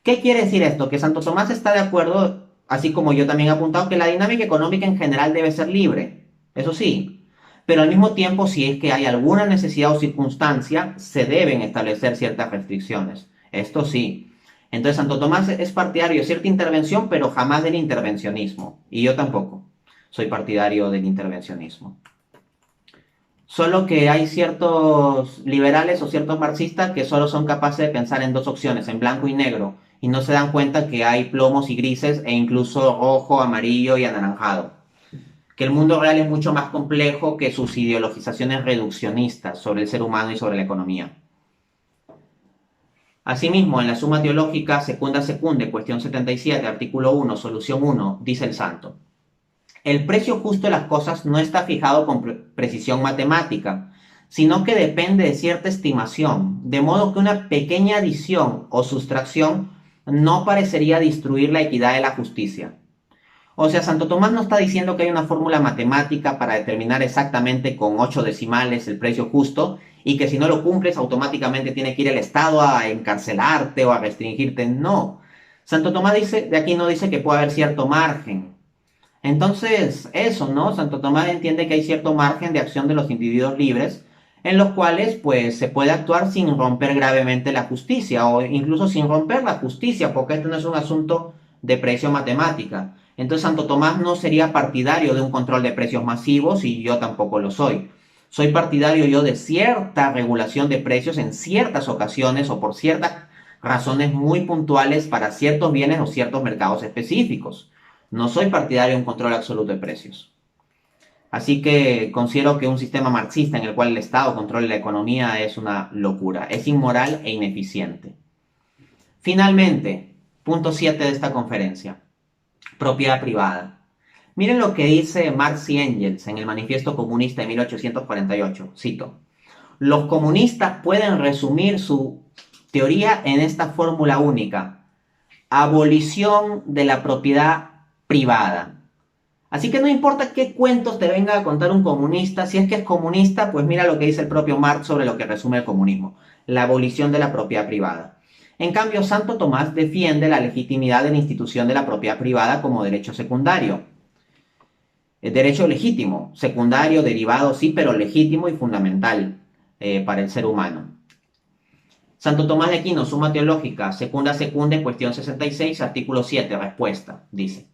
¿Qué quiere decir esto? Que Santo Tomás está de acuerdo, así como yo también he apuntado, que la dinámica económica en general debe ser libre, eso sí, pero al mismo tiempo, si es que hay alguna necesidad o circunstancia, se deben establecer ciertas restricciones. Esto sí. Entonces Santo Tomás es partidario de cierta intervención, pero jamás del intervencionismo. Y yo tampoco soy partidario del intervencionismo. Solo que hay ciertos liberales o ciertos marxistas que solo son capaces de pensar en dos opciones, en blanco y negro, y no se dan cuenta que hay plomos y grises e incluso rojo, amarillo y anaranjado. Que el mundo real es mucho más complejo que sus ideologizaciones reduccionistas sobre el ser humano y sobre la economía. Asimismo, en la Suma Teológica Secunda Secunde, cuestión 77, artículo 1, solución 1, dice el santo. El precio justo de las cosas no está fijado con precisión matemática, sino que depende de cierta estimación, de modo que una pequeña adición o sustracción no parecería destruir la equidad de la justicia. O sea, Santo Tomás no está diciendo que hay una fórmula matemática para determinar exactamente con 8 decimales el precio justo y que si no lo cumples automáticamente tiene que ir el Estado a encarcelarte o a restringirte. No. Santo Tomás de Aquino dice que puede haber cierto margen. Entonces, eso, ¿no? Santo Tomás entiende que hay cierto margen de acción de los individuos libres en los cuales, pues, se puede actuar sin romper gravemente la justicia o incluso sin romper la justicia, porque esto no es un asunto de precio matemática. Entonces, Santo Tomás no sería partidario de un control de precios masivos y yo tampoco lo soy. Soy partidario yo de cierta regulación de precios en ciertas ocasiones o por ciertas razones muy puntuales para ciertos bienes o ciertos mercados específicos. No soy partidario de un control absoluto de precios. Así que considero que un sistema marxista en el cual el Estado controle la economía es una locura, es inmoral e ineficiente. Finalmente, punto 7 de esta conferencia, propiedad privada. Miren lo que dice Marx y Engels en el Manifiesto Comunista de 1848, cito: los comunistas pueden resumir su teoría en esta fórmula única: abolición de la propiedad privada. Así que no importa qué cuentos te venga a contar un comunista, si es que es comunista, pues mira lo que dice el propio Marx sobre lo que resume el comunismo: la abolición de la propiedad privada. En cambio, Santo Tomás defiende la legitimidad de la institución de la propiedad privada como derecho secundario. El derecho legítimo, secundario, derivado, sí, pero legítimo y fundamental para el ser humano. Santo Tomás de Aquino, Suma Teológica, Secunda, cuestión 66, artículo 7, respuesta, dice: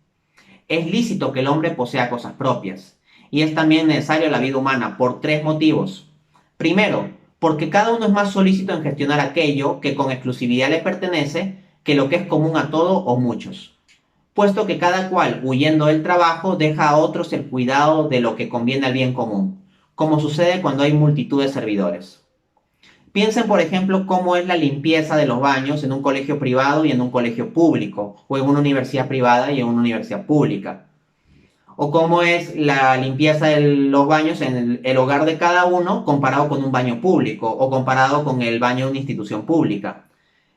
es lícito que el hombre posea cosas propias, y es también necesario en la vida humana por tres motivos. Primero, porque cada uno es más solícito en gestionar aquello que con exclusividad le pertenece que lo que es común a todo o muchos, puesto que cada cual, huyendo del trabajo, deja a otros el cuidado de lo que conviene al bien común, como sucede cuando hay multitud de servidores. Piensen, por ejemplo, cómo es la limpieza de los baños en un colegio privado y en un colegio público, o en una universidad privada y en una universidad pública. O cómo es la limpieza de los baños en el hogar de cada uno comparado con un baño público o comparado con el baño de una institución pública.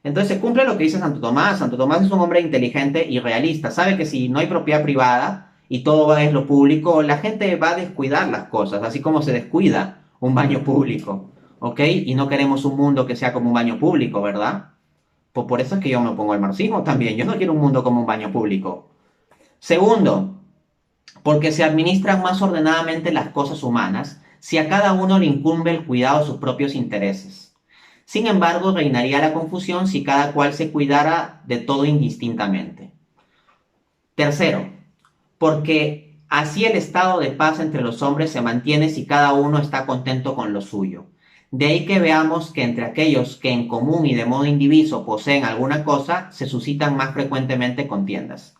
Entonces se cumple lo que dice Santo Tomás. Santo Tomás es un hombre inteligente y realista. Sabe que si no hay propiedad privada y todo va es lo público, la gente va a descuidar las cosas, así como se descuida un baño público. ¿Ok? Y no queremos un mundo que sea como un baño público, ¿verdad? Pues por eso es que yo me opongo al marxismo también. Yo no quiero un mundo como un baño público. Segundo, porque se administran más ordenadamente las cosas humanas si a cada uno le incumbe el cuidado de sus propios intereses. Sin embargo, reinaría la confusión si cada cual se cuidara de todo indistintamente. Tercero, porque así el estado de paz entre los hombres se mantiene si cada uno está contento con lo suyo. De ahí que veamos que entre aquellos que en común y de modo indiviso poseen alguna cosa, se suscitan más frecuentemente contiendas.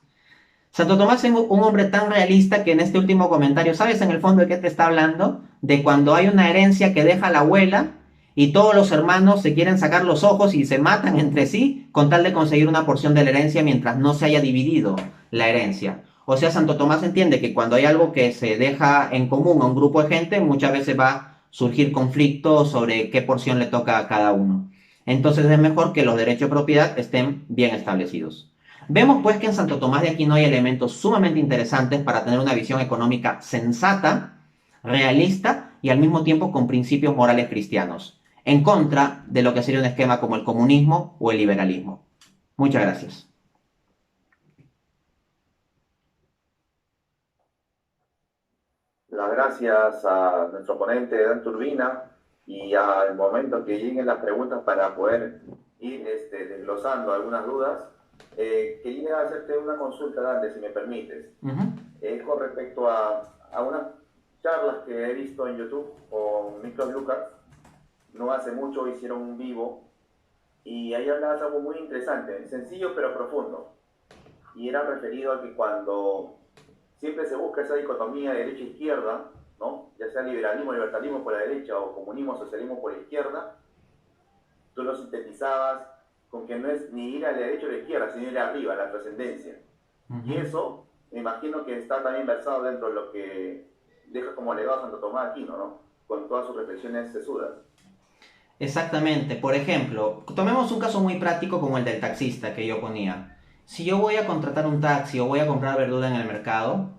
Santo Tomás es un hombre tan realista que en este último comentario, ¿sabes en el fondo de qué te está hablando? De cuando hay una herencia que deja la abuela y todos los hermanos se quieren sacar los ojos y se matan entre sí con tal de conseguir una porción de la herencia mientras no se haya dividido la herencia. O sea, Santo Tomás entiende que cuando hay algo que se deja en común a un grupo de gente, muchas veces va a surgir conflicto sobre qué porción le toca a cada uno. Entonces es mejor que los derechos de propiedad estén bien establecidos. Vemos pues que en Santo Tomás de Aquino hay elementos sumamente interesantes para tener una visión económica sensata, realista y al mismo tiempo con principios morales cristianos, en contra de lo que sería un esquema como el comunismo o el liberalismo. Muchas gracias. Las gracias a nuestro ponente Dan Turbina y al momento que lleguen las preguntas para poder ir desglosando algunas dudas. Quería hacerte una consulta, Dante, si me permites. Con respecto a unas charlas que he visto en YouTube con Miklos Lucas. No hace mucho hicieron un vivo y ahí hablabas algo muy interesante, sencillo pero profundo. Y era referido a que cuando siempre se busca esa dicotomía de derecha-izquierda, ¿no? Ya sea liberalismo, libertarismo por la derecha o comunismo, socialismo por la izquierda, tú lo sintetizabas con que no es ni ir a la derecha o a la izquierda, sino ir arriba, a la trascendencia. Y eso, me imagino que está también versado dentro de lo que deja como legado Santo Tomás de Aquino, ¿no? Con todas sus reflexiones sesudas. Exactamente. Por ejemplo, tomemos un caso muy práctico como el del taxista que yo ponía. Si yo voy a contratar un taxi o voy a comprar verdura en el mercado,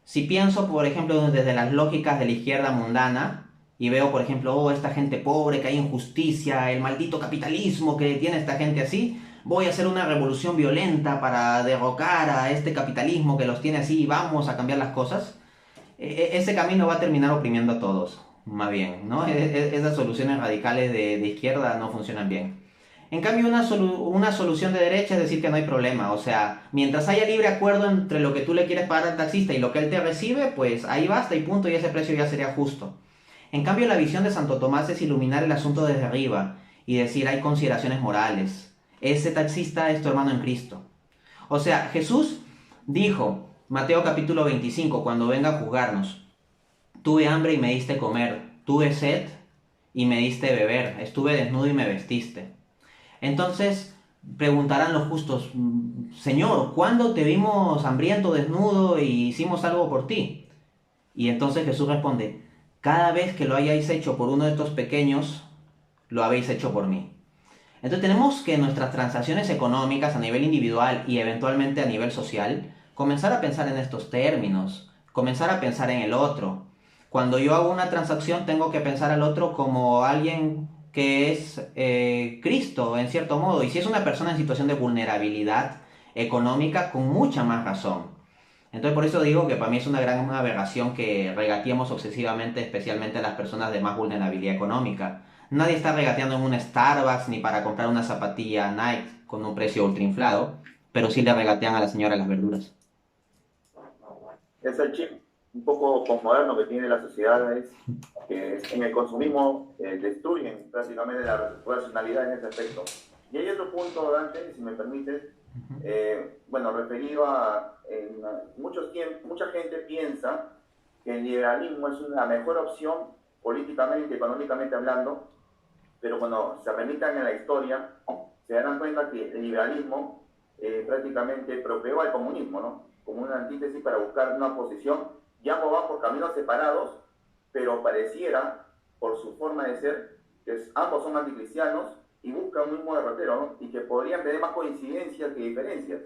si pienso, por ejemplo, desde las lógicas de la izquierda mundana y veo, por ejemplo, esta gente pobre, que hay injusticia, el maldito capitalismo que tiene esta gente así, voy a hacer una revolución violenta para derrocar a este capitalismo que los tiene así y vamos a cambiar las cosas, ese camino va a terminar oprimiendo a todos, más bien, ¿no? Esas soluciones radicales de izquierda no funcionan bien. En cambio, una solución de derecha es decir que no hay problema, o sea, mientras haya libre acuerdo entre lo que tú le quieres pagar al taxista y lo que él te recibe, pues ahí basta y punto, y ese precio ya sería justo. En cambio, la visión de Santo Tomás es iluminar el asunto desde arriba y decir hay consideraciones morales. Ese taxista es tu hermano en Cristo. O sea, Jesús dijo, Mateo capítulo 25, cuando venga a juzgarnos, tuve hambre y me diste comer, tuve sed y me diste beber, estuve desnudo y me vestiste. Entonces preguntarán los justos, Señor, ¿cuándo te vimos hambriento, desnudo y hicimos algo por ti? Y entonces Jesús responde, cada vez que lo hayáis hecho por uno de estos pequeños, lo habéis hecho por mí. Entonces tenemos que nuestras transacciones económicas a nivel individual y eventualmente a nivel social, comenzar a pensar en estos términos, comenzar a pensar en el otro. Cuando yo hago una transacción tengo que pensar al otro como alguien que es Cristo en cierto modo. Y si es una persona en situación de vulnerabilidad económica, con mucha más razón. Entonces por eso digo que para mí es una gran aberración que regateemos obsesivamente, especialmente a las personas de más vulnerabilidad económica. Nadie está regateando en un Starbucks ni para comprar una zapatilla Nike con un precio ultra inflado, pero sí le regatean a la señora las verduras. Es el chip un poco posmoderno que tiene la sociedad, es que en el consumismo destruyen prácticamente la racionalidad en ese aspecto. Y hay otro punto, Dante, si me permites, bueno, referido mucha gente piensa que el liberalismo es una mejor opción políticamente, económicamente hablando, pero cuando se remitan en la historia, se darán cuenta que el liberalismo prácticamente procreó al comunismo, ¿no? Como una antítesis para buscar una posición. Ya ambos van por caminos separados, pero pareciera, por su forma de ser, que ambos son anticristianos y buscan un mismo derrotero, ¿no? Y que podrían tener más coincidencias que diferencias.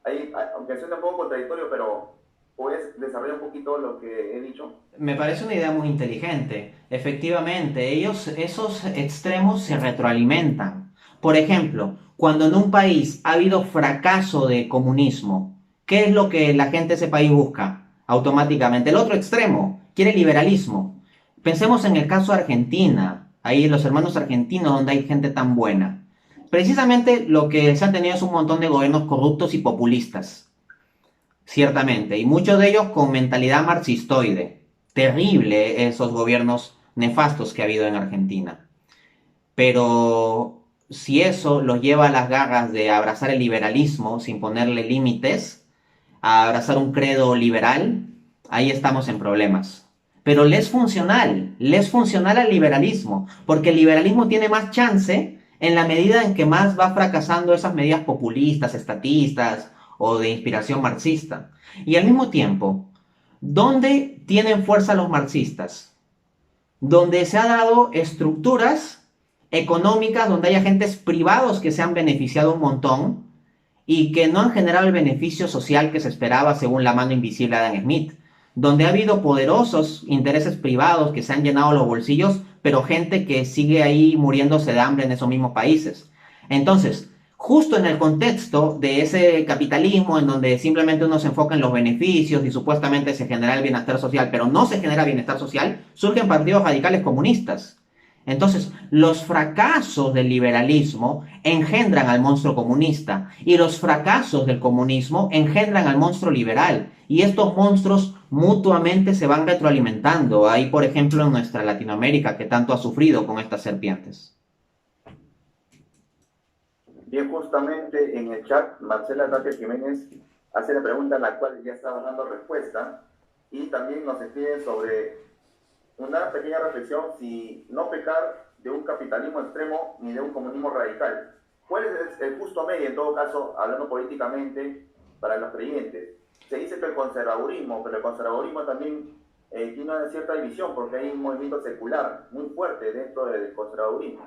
Ahí, aunque suene un poco contradictorio, pero ¿puedes desarrollar un poquito lo que he dicho? Me parece una idea muy inteligente. Efectivamente, esos extremos se retroalimentan. Por ejemplo, cuando en un país ha habido fracaso de comunismo, ¿qué es lo que la gente de ese país busca? Automáticamente. El otro extremo quiere liberalismo. Pensemos en el caso de Argentina, ahí los hermanos argentinos donde hay gente tan buena. Precisamente lo que se han tenido es un montón de gobiernos corruptos y populistas, ciertamente, y muchos de ellos con mentalidad marxistoide. Terrible esos gobiernos nefastos que ha habido en Argentina. Pero si eso los lleva a las garras de abrazar el liberalismo sin ponerle límites, a abrazar un credo liberal, ahí estamos en problemas. Pero les funcional al liberalismo, porque el liberalismo tiene más chance en la medida en que más va fracasando esas medidas populistas, estatistas o de inspiración marxista. Y al mismo tiempo, ¿dónde tienen fuerza los marxistas? Donde se ha dado estructuras económicas, donde hay agentes privados que se han beneficiado un montón y que no han generado el beneficio social que se esperaba según la mano invisible de Adam Smith, donde ha habido poderosos intereses privados que se han llenado los bolsillos, pero gente que sigue ahí muriéndose de hambre en esos mismos países. Entonces, justo en el contexto de ese capitalismo en donde simplemente uno se enfoca en los beneficios y supuestamente se genera el bienestar social, pero no se genera bienestar social, surgen partidos radicales comunistas. Entonces, los fracasos del liberalismo engendran al monstruo comunista y los fracasos del comunismo engendran al monstruo liberal. Y estos monstruos mutuamente se van retroalimentando. Ahí, por ejemplo, en nuestra Latinoamérica, que tanto ha sufrido con estas serpientes. Bien, justamente en el chat, Marcela Tapia Jiménez hace la pregunta a la cual ya estaba dando respuesta y también nos escribe sobre una pequeña reflexión si no pecar de un capitalismo extremo ni de un comunismo radical. ¿Cuál es el justo medio, en todo caso, hablando políticamente, para los creyentes? Se dice que el conservadurismo, pero el conservadurismo también tiene una cierta división porque hay un movimiento secular muy fuerte dentro del conservadurismo.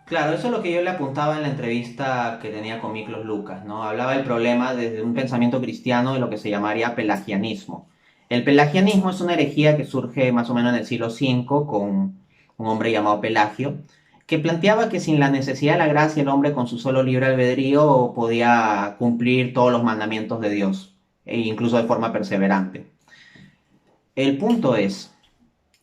Claro, eso es lo que yo le apuntaba en la entrevista que tenía con Miklos Lucas, ¿no? Hablaba del problema desde un pensamiento cristiano de lo que se llamaría pelagianismo. El pelagianismo es una herejía que surge más o menos en el siglo V con un hombre llamado Pelagio, que planteaba que sin la necesidad de la gracia el hombre con su solo libre albedrío podía cumplir todos los mandamientos de Dios, e incluso de forma perseverante. El punto es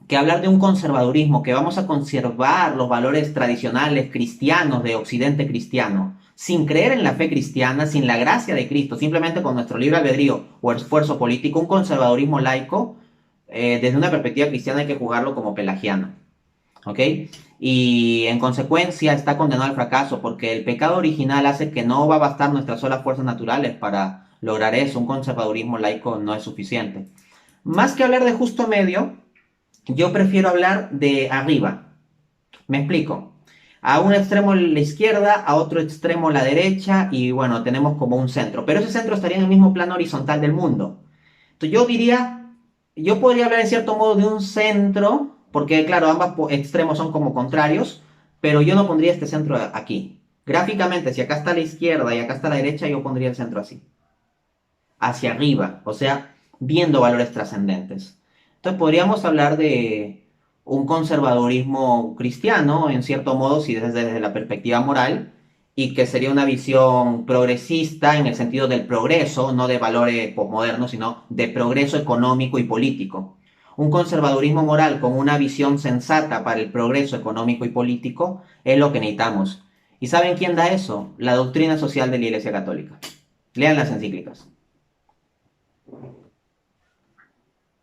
que hablar de un conservadurismo, que vamos a conservar los valores tradicionales cristianos de Occidente cristiano, sin creer en la fe cristiana, sin la gracia de Cristo, simplemente con nuestro libre albedrío o esfuerzo político, un conservadurismo laico, desde una perspectiva cristiana hay que jugarlo como pelagiano. ¿Ok? Y en consecuencia está condenado al fracaso porque el pecado original hace que no va a bastar nuestras solas fuerzas naturales para lograr eso. Un conservadurismo laico no es suficiente. Más que hablar de justo medio, yo prefiero hablar de arriba. Me explico. A un extremo la izquierda, a otro extremo la derecha y bueno, tenemos como un centro. Pero ese centro estaría en el mismo plano horizontal del mundo. Entonces yo diría, yo podría hablar en cierto modo de un centro, porque claro, ambos extremos son como contrarios, pero yo no pondría este centro aquí. Gráficamente, si acá está la izquierda y acá está la derecha, yo pondría el centro así. Hacia arriba, o sea, viendo valores trascendentes. Entonces podríamos hablar de un conservadurismo cristiano, en cierto modo, si desde la perspectiva moral, y que sería una visión progresista en el sentido del progreso, no de valores posmodernos, sino de progreso económico y político. Un conservadurismo moral con una visión sensata para el progreso económico y político es lo que necesitamos. ¿Y saben quién da eso? La doctrina social de la Iglesia Católica. Lean las encíclicas.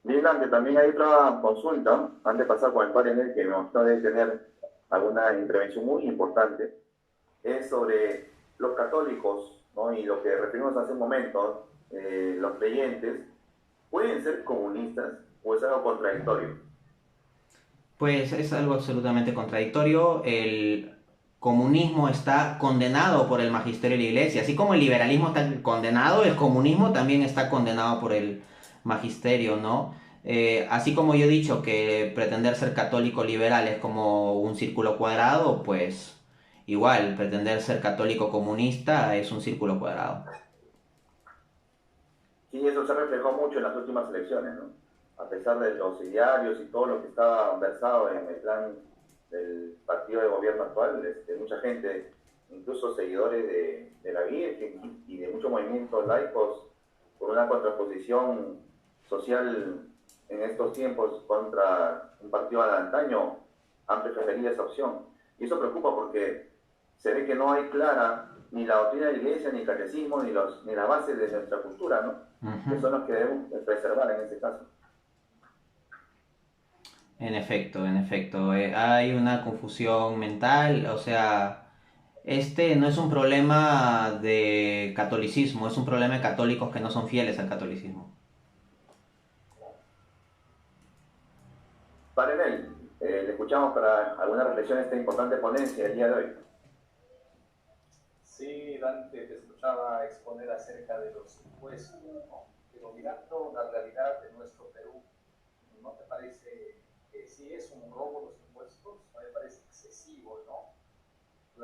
Milan, que también hay otra consulta, antes de pasar con el panel, que me gustaría tener alguna intervención muy importante, es sobre los católicos, ¿no? Y lo que referimos hace un momento, los creyentes, ¿pueden ser comunistas o es algo contradictorio? Pues es algo absolutamente contradictorio. El comunismo está condenado por el magisterio de la Iglesia. Así como el liberalismo está condenado, el comunismo también está condenado por el magisterio, ¿no? Así como yo he dicho que pretender ser católico liberal es como un círculo cuadrado, pues igual, pretender ser católico comunista es un círculo cuadrado. Sí, eso se reflejó mucho en las últimas elecciones, ¿no? A pesar de los idearios y todo lo que estaba versado en el plan del partido de gobierno actual, mucha gente, incluso seguidores de la Virgen y de muchos movimientos laicos, por una contraposición social en estos tiempos contra un partido de antaño, han preferido esa opción. Y eso preocupa porque se ve que no hay clara ni la doctrina de la Iglesia, ni el catecismo, ni la base de nuestra cultura, ¿no? Que son los que debemos preservar en este caso. En efecto, hay una confusión mental, o sea, este no es un problema de catolicismo, es un problema de católicos que no son fieles al catolicismo. Parenel, le escuchamos para alguna reflexión de esta importante ponencia del día de hoy. Sí, Dante, te escuchaba exponer acerca de los impuestos, ¿no? Pero mirando la realidad de nuestro Perú, ¿no te parece que sí es un robo los impuestos? ¿No me parece excesivo, no?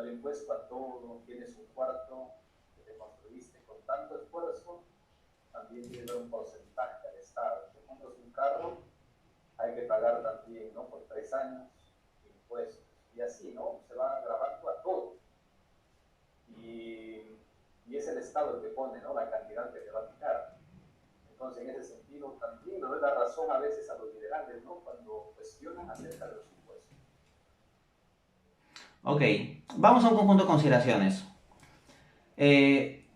El impuesto a todo, tienes un cuarto que te construiste con tanto esfuerzo, también tiene un porcentaje al Estado. Si compras un carro, hay que pagar también, ¿no? Por 3 años impuestos. Y así, ¿no? Se va agravando a todo. Y es el Estado el que pone, ¿no? La cantidad que te va a quitar. Entonces, en ese sentido, también le doy la razón a veces a los liberales, ¿no? Cuando cuestionan acerca de los impuestos. Ok, vamos a un conjunto de consideraciones.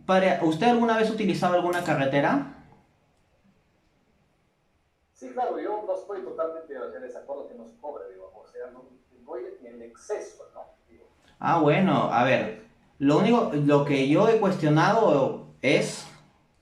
Padre, ¿usted alguna vez ha utilizado alguna carretera? Sí, claro, yo no estoy totalmente de desacuerdo que nos cobre, digo, o sea, no voy en exceso, ¿no? Digo, Ah, bueno, a ver, lo que yo he cuestionado es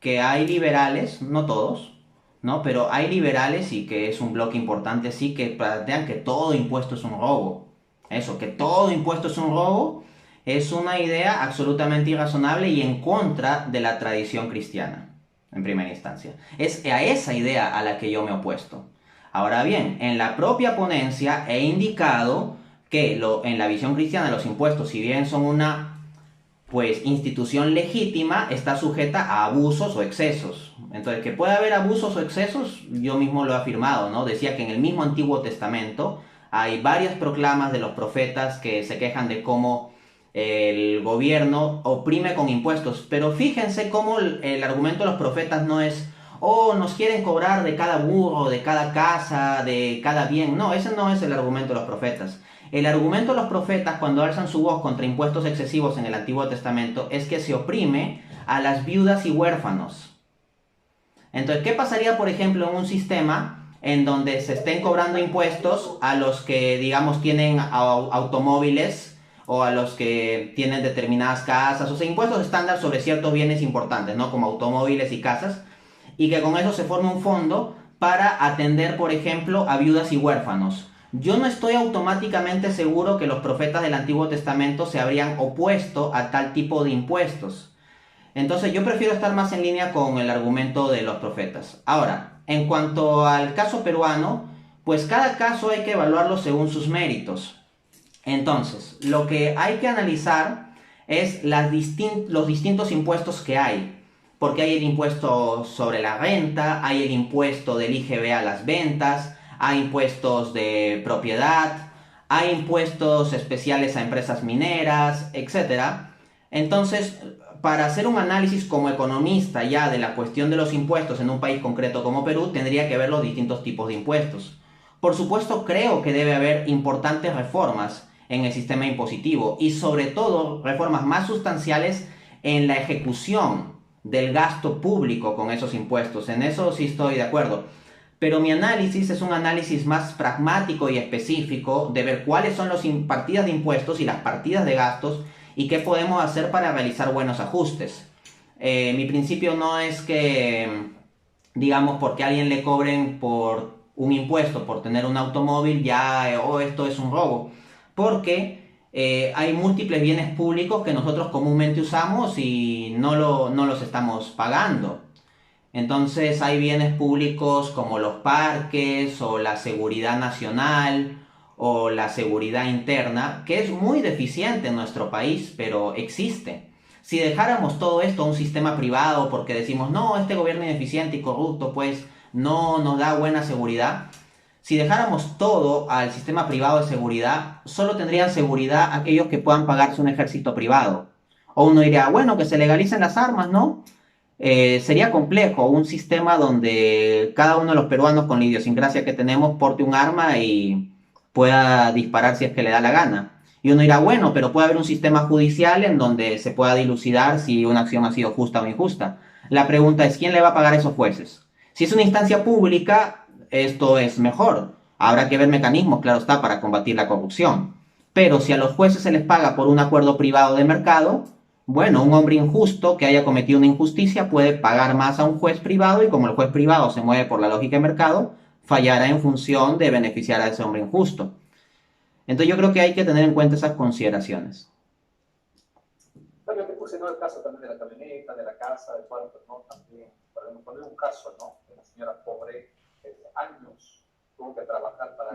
que hay liberales, no todos, ¿no? Pero hay liberales y que es un bloque importante, sí, que plantean que todo impuesto es un robo. Eso, que todo impuesto es un robo, es una idea absolutamente irrazonable y en contra de la tradición cristiana, en primera instancia. Es a esa idea a la que yo me he opuesto. Ahora bien, en la propia ponencia he indicado que en la visión cristiana los impuestos, si bien son una pues institución legítima, está sujeta a abusos o excesos. Entonces, que puede haber abusos o excesos, yo mismo lo he afirmado, ¿no? Decía que en el mismo Antiguo Testamento Hay varias proclamas de los profetas que se quejan de cómo el gobierno oprime con impuestos. Pero fíjense cómo el argumento de los profetas no es, oh, nos quieren cobrar de cada burro, de cada casa, de cada bien. No, ese no es el argumento de los profetas. El argumento de los profetas cuando alzan su voz contra impuestos excesivos en el Antiguo Testamento es que se oprime a las viudas y huérfanos. Entonces, ¿qué pasaría, por ejemplo, en un sistema en donde se estén cobrando impuestos a los que, digamos, tienen automóviles o a los que tienen determinadas casas, o sea, impuestos estándar sobre ciertos bienes importantes, ¿no? Como automóviles y casas, y que con eso se forme un fondo para atender, por ejemplo, a viudas y huérfanos. Yo no estoy automáticamente seguro que los profetas del Antiguo Testamento se habrían opuesto a tal tipo de impuestos. Entonces yo prefiero estar más en línea con el argumento de los profetas. Ahora, en cuanto al caso peruano, pues cada caso hay que evaluarlo según sus méritos. Entonces, lo que hay que analizar es los distintos impuestos que hay. Porque hay el impuesto sobre la renta, hay el impuesto del IGB a las ventas, hay impuestos de propiedad, hay impuestos especiales a empresas mineras, etc. Entonces, para hacer un análisis como economista ya de la cuestión de los impuestos en un país concreto como Perú, tendría que ver los distintos tipos de impuestos. Por supuesto, creo que debe haber importantes reformas en el sistema impositivo y sobre todo reformas más sustanciales en la ejecución del gasto público con esos impuestos. En eso sí estoy de acuerdo. Pero mi análisis es un análisis más pragmático y específico de ver cuáles son las partidas de impuestos y las partidas de gastos y qué podemos hacer para realizar buenos ajustes. Mi principio no es que, digamos, porque a alguien le cobren por un impuesto, por tener un automóvil, ya, esto es un robo. Porque hay múltiples bienes públicos que nosotros comúnmente usamos y no los estamos pagando. Entonces hay bienes públicos como los parques o la seguridad nacional o la seguridad interna, que es muy deficiente en nuestro país, pero existe. Si dejáramos todo esto a un sistema privado porque decimos, no, este gobierno ineficiente y corrupto pues no nos da buena seguridad, si dejáramos todo al sistema privado de seguridad, solo tendrían seguridad aquellos que puedan pagarse un ejército privado. O uno diría, bueno, que se legalicen las armas, ¿no? Sería complejo un sistema donde cada uno de los peruanos con la idiosincrasia que tenemos porte un arma y pueda disparar si es que le da la gana. Y uno dirá, bueno, pero puede haber un sistema judicial en donde se pueda dilucidar si una acción ha sido justa o injusta. La pregunta es, ¿quién le va a pagar a esos jueces? Si es una instancia pública, esto es mejor. Habrá que ver mecanismos, claro está, para combatir la corrupción. Pero si a los jueces se les paga por un acuerdo privado de mercado, bueno, un hombre injusto que haya cometido una injusticia puede pagar más a un juez privado y como el juez privado se mueve por la lógica de mercado, fallará en función de beneficiar a ese hombre injusto. Entonces yo creo que hay que tener en cuenta esas consideraciones. Bueno, yo te puse, ¿no?, el caso también de la camioneta, de la casa, del cuarto, ¿no? También, para poner un caso, ¿no?, de una señora pobre que años tuvo que trabajar para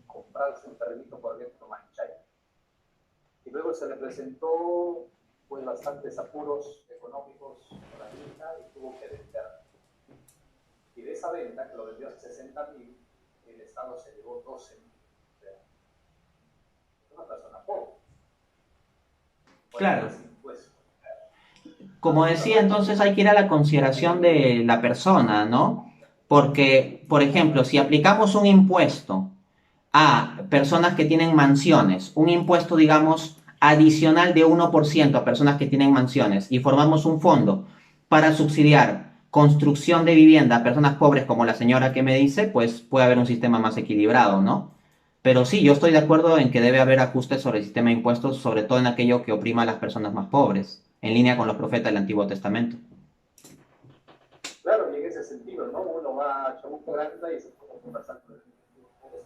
comprarse un perrito por dentro manchado. Y luego se le presentó pues bastantes apuros económicos con la hija y tuvo que vender. Y de esa venta, que lo vendió a 60.000, el Estado se llevó 12.000. Es una persona pobre. Claro. Como decía, entonces hay que ir a la consideración de la persona, ¿no? Porque, por ejemplo, si aplicamos un impuesto a personas que tienen mansiones, un impuesto, digamos, adicional de 1% a personas que tienen mansiones y formamos un fondo para subsidiar construcción de vivienda a personas pobres como la señora que me dice, pues puede haber un sistema más equilibrado, ¿no? Pero sí, yo estoy de acuerdo en que debe haber ajustes sobre el sistema de impuestos, sobre todo en aquello que oprima a las personas más pobres, en línea con los profetas del Antiguo Testamento. Claro, y en ese sentido, ¿no? Uno va a Chabuco Granda y se pone conversar con los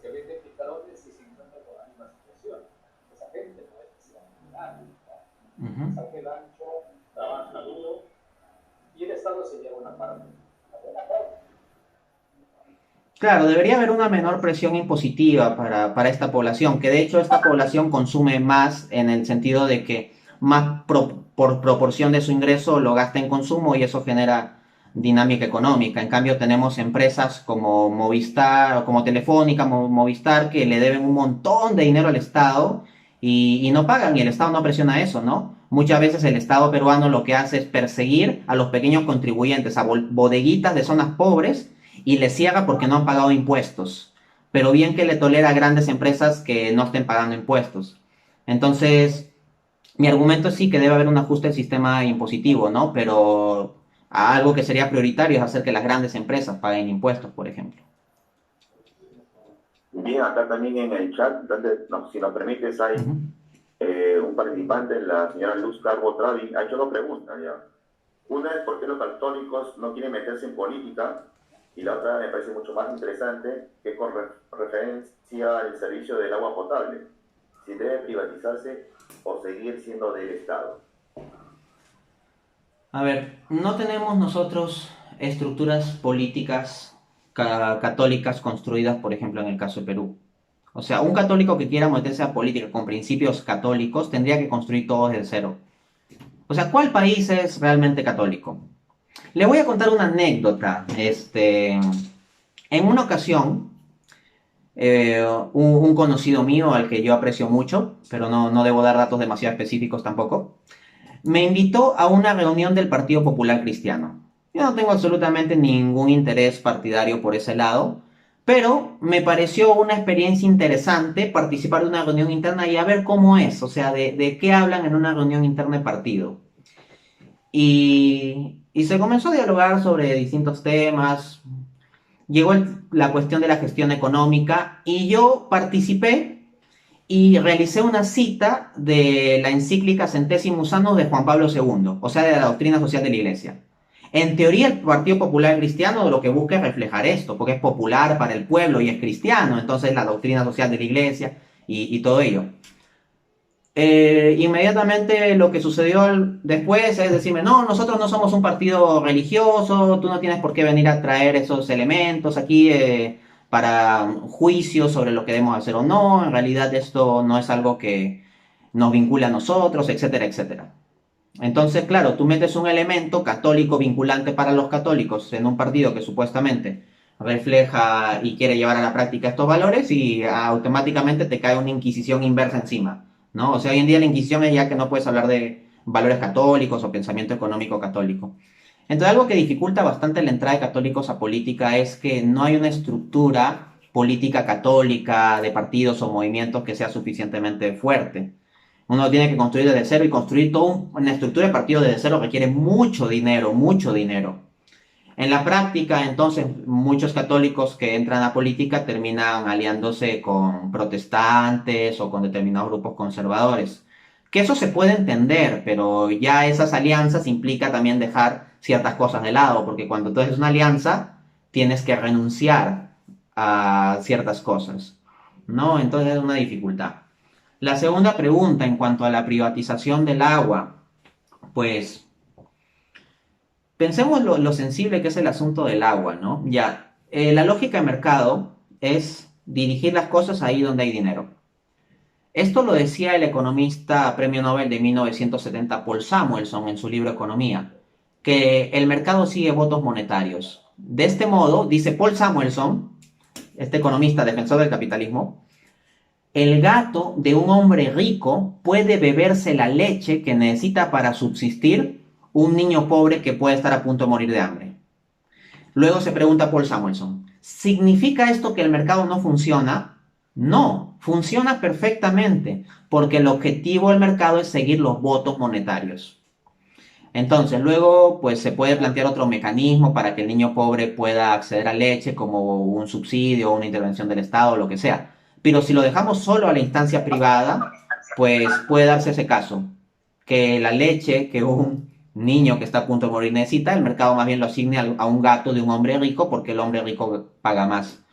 que venden picarones y se encuentra con la misma situación. Esa gente no es necesaria. Saque el ancho, trabaja duro y el Estado se lleva una parte. Claro, debería haber una menor presión impositiva para esta población, que de hecho esta población consume más en el sentido de que más por proporción de su ingreso lo gasta en consumo y eso genera dinámica económica. En cambio, tenemos empresas como Movistar, como Telefónica, Movistar, que le deben un montón de dinero al Estado y no pagan, y el Estado no presiona eso, ¿no? Muchas veces el Estado peruano lo que hace es perseguir a los pequeños contribuyentes, a bodeguitas de zonas pobres, y les ciega porque no han pagado impuestos. Pero bien que le tolera a grandes empresas que no estén pagando impuestos. Entonces, mi argumento es sí que debe haber un ajuste del sistema impositivo, ¿no? Pero algo que sería prioritario es hacer que las grandes empresas paguen impuestos, por ejemplo. Bien, acá también en el chat, entonces, no, si nos permites, hay Ujú. un participante, la señora Luz Carbo Travi, ha hecho dos preguntas ya. Una es por qué los católicos no quieren meterse en política, y la otra me parece mucho más interesante, que con referencia al servicio del agua potable, si debe privatizarse o seguir siendo del Estado. A ver, no tenemos nosotros estructuras políticas católicas construidas, por ejemplo, en el caso de Perú. O sea, un católico que quiera meterse a política con principios católicos tendría que construir todo desde cero. O sea, ¿cuál país es realmente católico? Le voy a contar una anécdota. En una ocasión, un conocido mío al que yo aprecio mucho, pero no debo dar datos demasiado específicos tampoco, me invitó a una reunión del Partido Popular Cristiano. Yo no tengo absolutamente ningún interés partidario por ese lado, pero me pareció una experiencia interesante participar de una reunión interna y a ver cómo es, o sea, de qué hablan en una reunión interna de partido. Y se comenzó a dialogar sobre distintos temas. Llegó la cuestión de la gestión económica y yo participé y realicé una cita de la encíclica Centésimos Annus de Juan Pablo II, o sea, de la doctrina social de la Iglesia. En teoría, el Partido Popular Cristiano lo que busca es reflejar esto, porque es popular para el pueblo y es cristiano, entonces la doctrina social de la Iglesia y todo ello. Inmediatamente lo que sucedió después es decirme, no, nosotros no somos un partido religioso, tú no tienes por qué venir a traer esos elementos aquí para juicios sobre lo que debemos hacer o no, en realidad esto no es algo que nos vincula a nosotros, etcétera, etcétera. Entonces, claro, tú metes un elemento católico vinculante para los católicos en un partido que supuestamente refleja y quiere llevar a la práctica estos valores y automáticamente te cae una inquisición inversa encima, ¿no? O sea, hoy en día la inquisición es ya que no puedes hablar de valores católicos o pensamiento económico católico. Entonces, algo que dificulta bastante la entrada de católicos a política es que no hay una estructura política católica de partidos o movimientos que sea suficientemente fuerte. Uno tiene que construir desde cero y construir toda una estructura de partido desde cero requiere mucho dinero, mucho dinero. En la práctica, entonces, muchos católicos que entran a política terminan aliándose con protestantes o con determinados grupos conservadores. Que eso se puede entender, pero ya esas alianzas implica también dejar ciertas cosas de lado, porque cuando tú haces una alianza, tienes que renunciar a ciertas cosas, ¿no? Entonces es una dificultad. La segunda pregunta en cuanto a la privatización del agua, pues pensemos lo sensible que es el asunto del agua, ¿no? Ya, la lógica de mercado es dirigir las cosas ahí donde hay dinero. Esto lo decía el economista premio Nobel de 1970 Paul Samuelson en su libro Economía, que el mercado sigue votos monetarios. De este modo, dice Paul Samuelson, este economista defensor del capitalismo, el gato de un hombre rico puede beberse la leche que necesita para subsistir un niño pobre que puede estar a punto de morir de hambre. Luego se pregunta Paul Samuelson, ¿significa esto que el mercado no funciona? No, funciona perfectamente, porque el objetivo del mercado es seguir los votos monetarios. Entonces, luego, pues se puede plantear otro mecanismo para que el niño pobre pueda acceder a leche, como un subsidio o una intervención del Estado o lo que sea. Pero si lo dejamos solo a la instancia privada, pues puede darse ese caso, que la leche que un niño que está a punto de morir necesita, el mercado más bien lo asigne a un gato de un hombre rico porque el hombre rico paga más.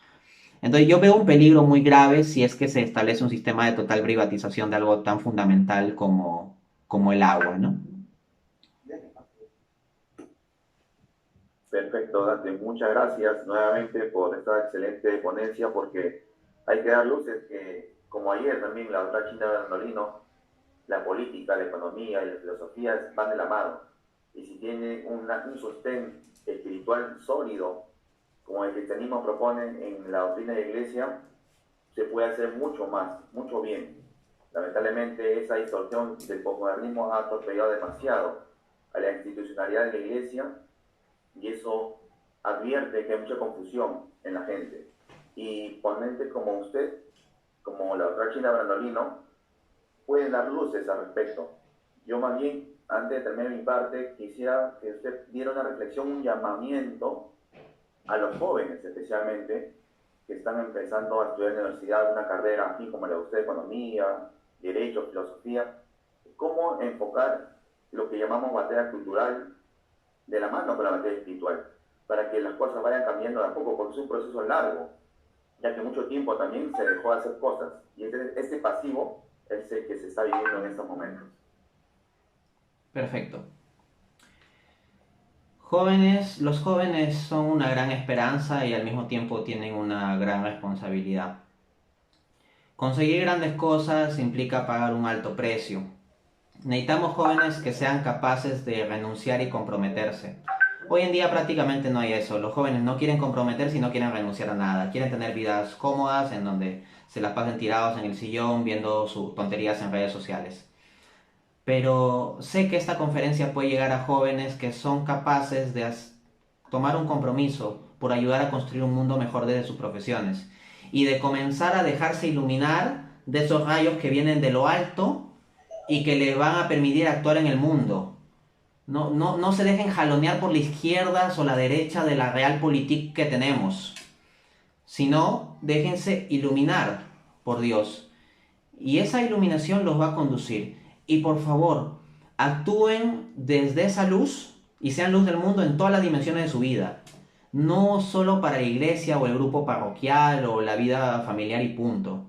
Entonces yo veo un peligro muy grave si es que se establece un sistema de total privatización de algo tan fundamental como el agua, ¿no? Perfecto, Dante. Muchas gracias nuevamente por esta excelente ponencia, porque hay que dar luces que, como ayer también la otra China Nolino, la política, la economía y la filosofía van de la mano. y si tiene un sostén espiritual sólido, como el cristianismo propone en la doctrina de la Iglesia, se puede hacer mucho más, mucho bien. Lamentablemente esa distorsión del posmodernismo ha atropellado demasiado a la institucionalidad de la Iglesia y eso advierte que hay mucha confusión en la gente. Y ponentes como usted, como la doctora China Brandolino, pueden dar luces al respecto. Yo más bien, antes de terminar mi parte, quisiera que usted diera una reflexión, un llamamiento a los jóvenes especialmente, que están empezando a estudiar en la universidad una carrera así como la de usted, economía, derecho, filosofía, cómo enfocar lo que llamamos batalla cultural de la mano con la batalla espiritual, para que las cosas vayan cambiando de a poco, porque es un proceso largo, ya que mucho tiempo también se dejó de hacer cosas, y este pasivo es el que se está viviendo en estos momentos. Perfecto. Jóvenes, los jóvenes son una gran esperanza y al mismo tiempo tienen una gran responsabilidad. Conseguir grandes cosas implica pagar un alto precio. Necesitamos jóvenes que sean capaces de renunciar y comprometerse. Hoy en día prácticamente no hay eso. Los jóvenes no quieren comprometerse y no quieren renunciar a nada. Quieren tener vidas cómodas en donde se las pasen tirados en el sillón viendo sus tonterías en redes sociales. Pero sé que esta conferencia puede llegar a jóvenes que son capaces de tomar un compromiso por ayudar a construir un mundo mejor desde sus profesiones y de comenzar a dejarse iluminar de esos rayos que vienen de lo alto y que le van a permitir actuar en el mundo. No se dejen jalonear por la izquierda o la derecha de la realpolitik que tenemos, sino déjense iluminar por Dios. Y esa iluminación los va a conducir. Y por favor, actúen desde esa luz y sean luz del mundo en todas las dimensiones de su vida. No solo para la iglesia o el grupo parroquial o la vida familiar y punto.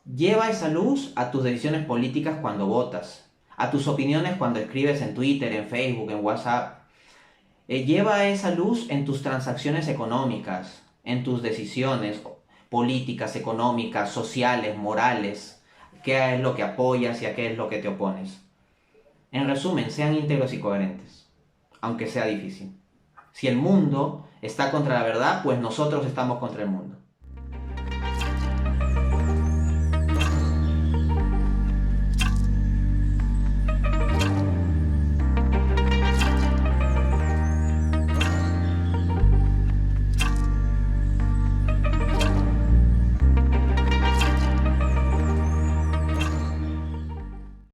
Lleva esa luz a tus decisiones políticas cuando votas, a tus opiniones cuando escribes en Twitter, en Facebook, en WhatsApp. Lleva esa luz en tus transacciones económicas, en tus decisiones políticas, económicas, sociales, morales, qué es lo que apoyas y a qué es lo que te opones. En resumen, sean íntegros y coherentes, aunque sea difícil. Si el mundo está contra la verdad, pues nosotros estamos contra el mundo.